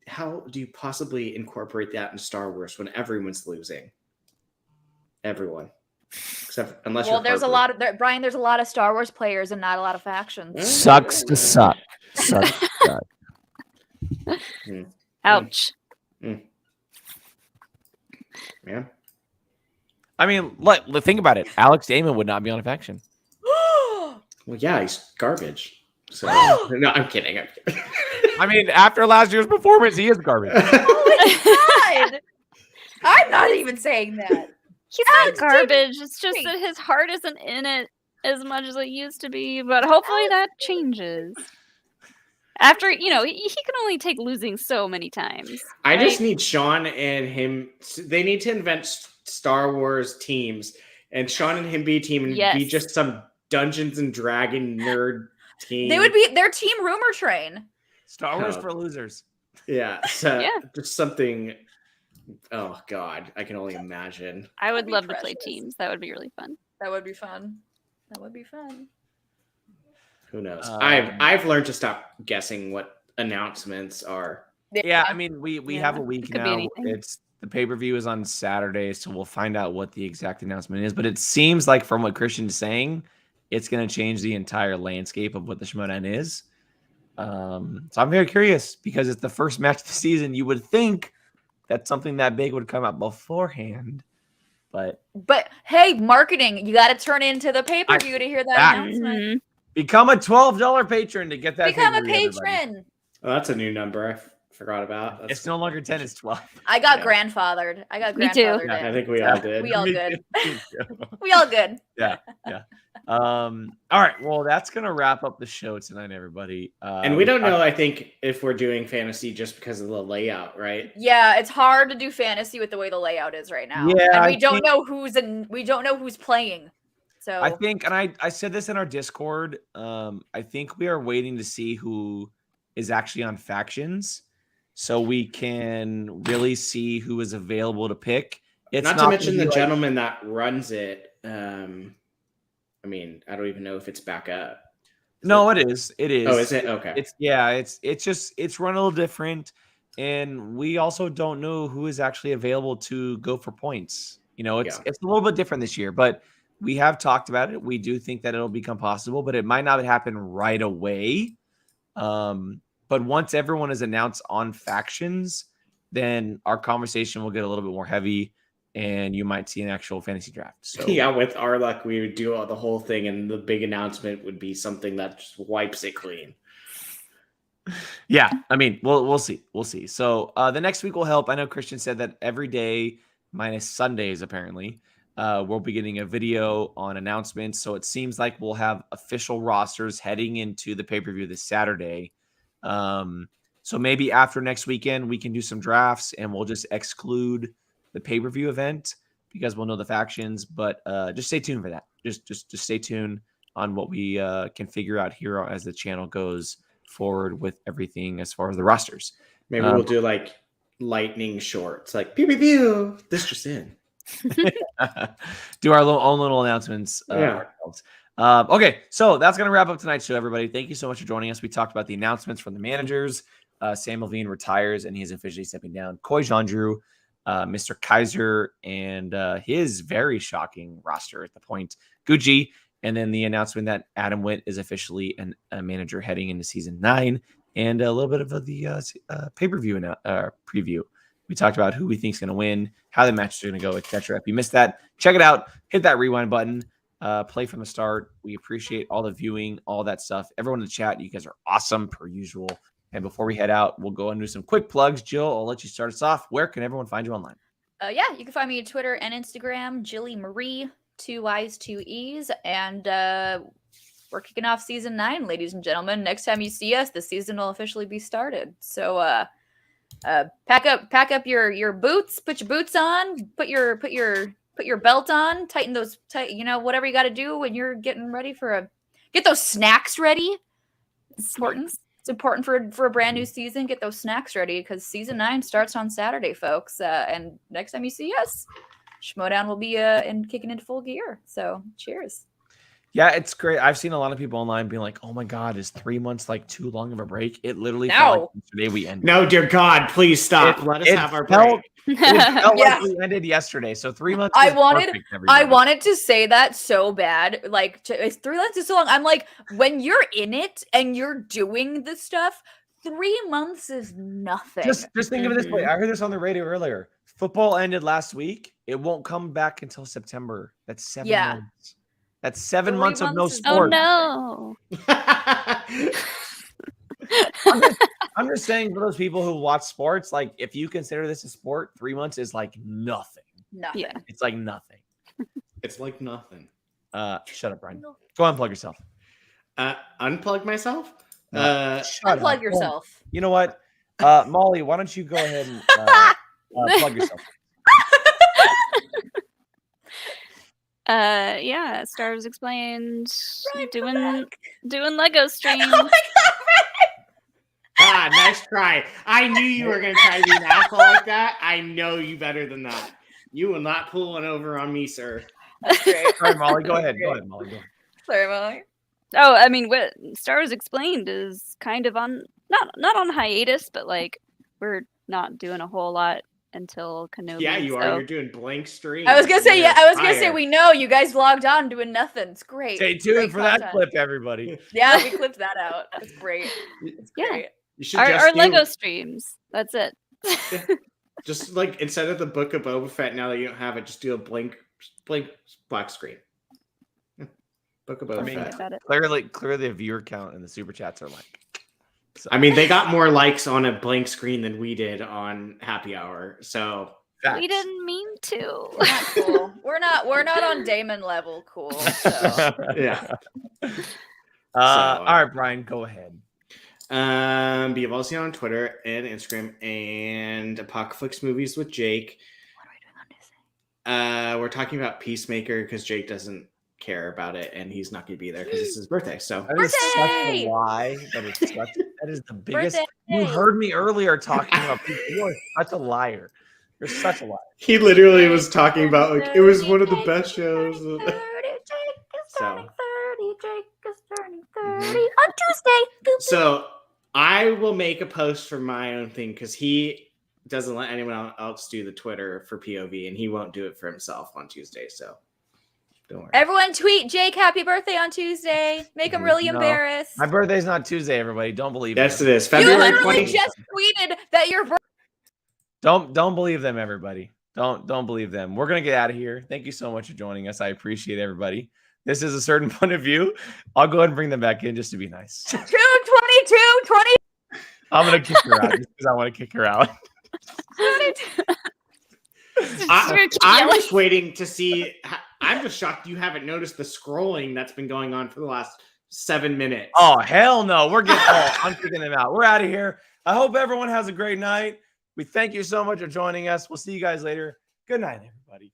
how do you possibly incorporate that in Star Wars when everyone's losing? Everyone. Unless there's a lot of Brian, there's a lot of Star Wars players and not a lot of factions. Sucks to suck. Sucks to suck. Ouch. Yeah. I mean, think about it. Alex Damon would not be on a faction. Well, yeah, he's garbage. So no, I'm kidding. I mean, after last year's performance, he is garbage. Oh my god! I'm not even saying that. He's not garbage. It's just that his heart isn't in it as much as it used to be. But hopefully that changes. After, he can only take losing so many times. I just need Sean and him. They need to invent Star Wars teams. And Sean and him be a team and be just some Dungeons and Dragon nerd team. They would be their team rumor train. Star Wars for losers. Yeah. So just something. Oh, God. I can only imagine. I would love to play teams. That would be really fun. That would be fun. That would be fun. Who knows? I've learned to stop guessing what announcements are. Yeah, I mean, we have a week now. It's the pay-per-view is on Saturday, so we'll find out what the exact announcement is. But it seems like from what Christian's saying, it's going to change the entire landscape of what the Schmoedown is. So I'm very curious because it's the first match of the season. You would think that something that big would come out beforehand, but hey, marketing, you got to turn into the pay-per-view to hear that announcement. Mm-hmm. Become a $12 patron to get that. Become a patron. Everybody. Oh, that's a new number. I forgot about. It's no longer 10; it's 12. I got grandfathered. Me too. Yeah, I think we all did. We all good. We all good. Yeah. All right. Well, that's gonna wrap up the show tonight, everybody. And we don't know. I think if we're doing fantasy just because of the layout, right? Yeah, it's hard to do fantasy with the way the layout is right now. Yeah, and we don't know who's playing. So I think, and I said this in our Discord. I think we are waiting to see who is actually on factions, so we can really see who is available to pick. It's not to mention the gentleman that runs it. I mean, I don't even know if it's back up. It is. It is. Oh, is it? Okay. It's run a little different, and we also don't know who is actually available to go for points. It's a little bit different this year, but we have talked about it. We do think that it'll become possible, but it might not happen right away. But once everyone is announced on factions, then our conversation will get a little bit more heavy, and you might see an actual fantasy draft. So yeah, with our luck, we would do the whole thing, and the big announcement would be something that just wipes it clean. Yeah, I mean, we'll see. We'll see. So the next week will help. I know Christian said that every day minus Sundays, apparently, we'll be getting a video on announcements. So it seems like we'll have official rosters heading into the pay-per-view this Saturday. So maybe after next weekend, we can do some drafts and we'll just exclude the pay-per-view event because we'll know the factions. But just stay tuned for that. Just stay tuned. on what we can figure out here as the channel goes forward with everything as far as the rosters. Maybe we'll do like lightning shorts, like pew pew pew. This just in. Do our own little announcements ourselves. Okay, so that's going to wrap up tonight's show, everybody. Thank you so much for joining us. We talked about the announcements from the managers. Samm Levine retires, and he is officially stepping down. Chandru, Mr. Kaiser, and his very shocking roster at the point. Gucci, and then the announcement that Adam Witt is officially a manager heading into season 9, and a little bit of the pay-per-view preview. We talked about who we think is going to win, how the match is going to go, etc. If you missed that, check it out. Hit that rewind button. Play from the start. We appreciate all the viewing, all that stuff. Everyone in the chat, you guys are awesome per usual. And before we head out, we'll go and do some quick plugs. Jill, I'll let you start us off. Where can everyone find you online? Yeah, you can find me on Twitter and Instagram, Jilly Marie, 2 Y's, 2 E's. And we're kicking off season 9, ladies and gentlemen. Next time you see us, the season will officially be started. So pack up your boots, put your boots on, put your belt on, tighten those whatever you got to do when you're getting ready get those snacks ready. It's important. It's important for a brand new season. Get those snacks ready because season 9 starts on Saturday, folks. And next time you see us, Schmoedown will be kicking into full gear. So cheers. Yeah, it's great. I've seen a lot of people online being like, "Oh my God, is 3 months like too long of a break?" It literally felt like yesterday we ended. No, dear God, please stop. Let us have our break. It felt like we ended yesterday. So 3 months. I wanted to say that so bad. Like, 3 months is so long. I'm like, when you're in it and you're doing this stuff, 3 months is nothing. Just think of it this way. I heard this on the radio earlier. Football ended last week. It won't come back until September. That's 7 months. That's 7 months of no sport. Oh no. I'm just saying for those people who watch sports, like if you consider this a sport, 3 months is like nothing. Nothing. Yeah. It's like nothing. It's like nothing. Shut up, Brian. Go unplug yourself. Unplug myself? Unplug yourself. You know what? Molly, why don't you go ahead and plug yourself? Yeah, Stars Explained, doing Lego streams. Oh my God, nice try. I knew you were going to try to be an asshole like that. I know you better than that. You will not pull one over on me, sir. That's great. Sorry, Molly. Go ahead. Go ahead, Molly. Go ahead. Sorry, Molly. Oh, I mean, what Stars Explained is kind of on not on hiatus, but like we're not doing a whole lot until Kenobi. Yeah, you are. You're doing blank stream. I was gonna say we know you guys vlogged on doing nothing. It's great. Stay tuned for that clip, everybody. Yeah, we clipped that out. It's great. It's great. You should our Lego streams. That's it. Just like instead of the Book of Boba Fett, now that you don't have it, just do a blank black screen. Book of Boba Fett. Clearly the viewer count and the super chats are like. So. I mean, they got more likes on a blank screen than we did on Happy Hour. So we didn't mean to. We're not cool. We're not on Damon level cool. So. Yeah. All right, Brian, go ahead. Be able to see on Twitter and Instagram and Apocalypse Movies with Jake. What are we doing on Disney? We're talking about Peacemaker because Jake doesn't care about it and he's not going to be there because it's his birthday. So that is such a lie. That is the biggest. Birthday. You heard me earlier talking about people. You are such a liar. You're such a liar. He literally was talking about like it was one of the best shows. Jake is turning 30. Jake is turning 30 on Tuesday. So I will make a post for my own thing because he doesn't let anyone else do the Twitter for POV and he won't do it for himself on Tuesday. So don't worry. Everyone tweet Jake happy birthday on Tuesday. Make him really embarrassed. My birthday's not Tuesday, everybody. Don't believe yes, it. It is. February 20th. Just tweeted that your birthday. Don't believe them, everybody. Don't believe them. We're gonna get out of here. Thank you so much for joining us. I appreciate everybody. This is a certain point of view. I'll go ahead and bring them back in just to be nice. 20. I'm gonna kick her out just because I want to kick her out. I'm just waiting to see. I'm just shocked you haven't noticed the scrolling that's been going on for the last 7 minutes. Oh, hell no. I'm kicking them out. We're out of here. I hope everyone has a great night. We thank you so much for joining us. We'll see you guys later. Good night, everybody.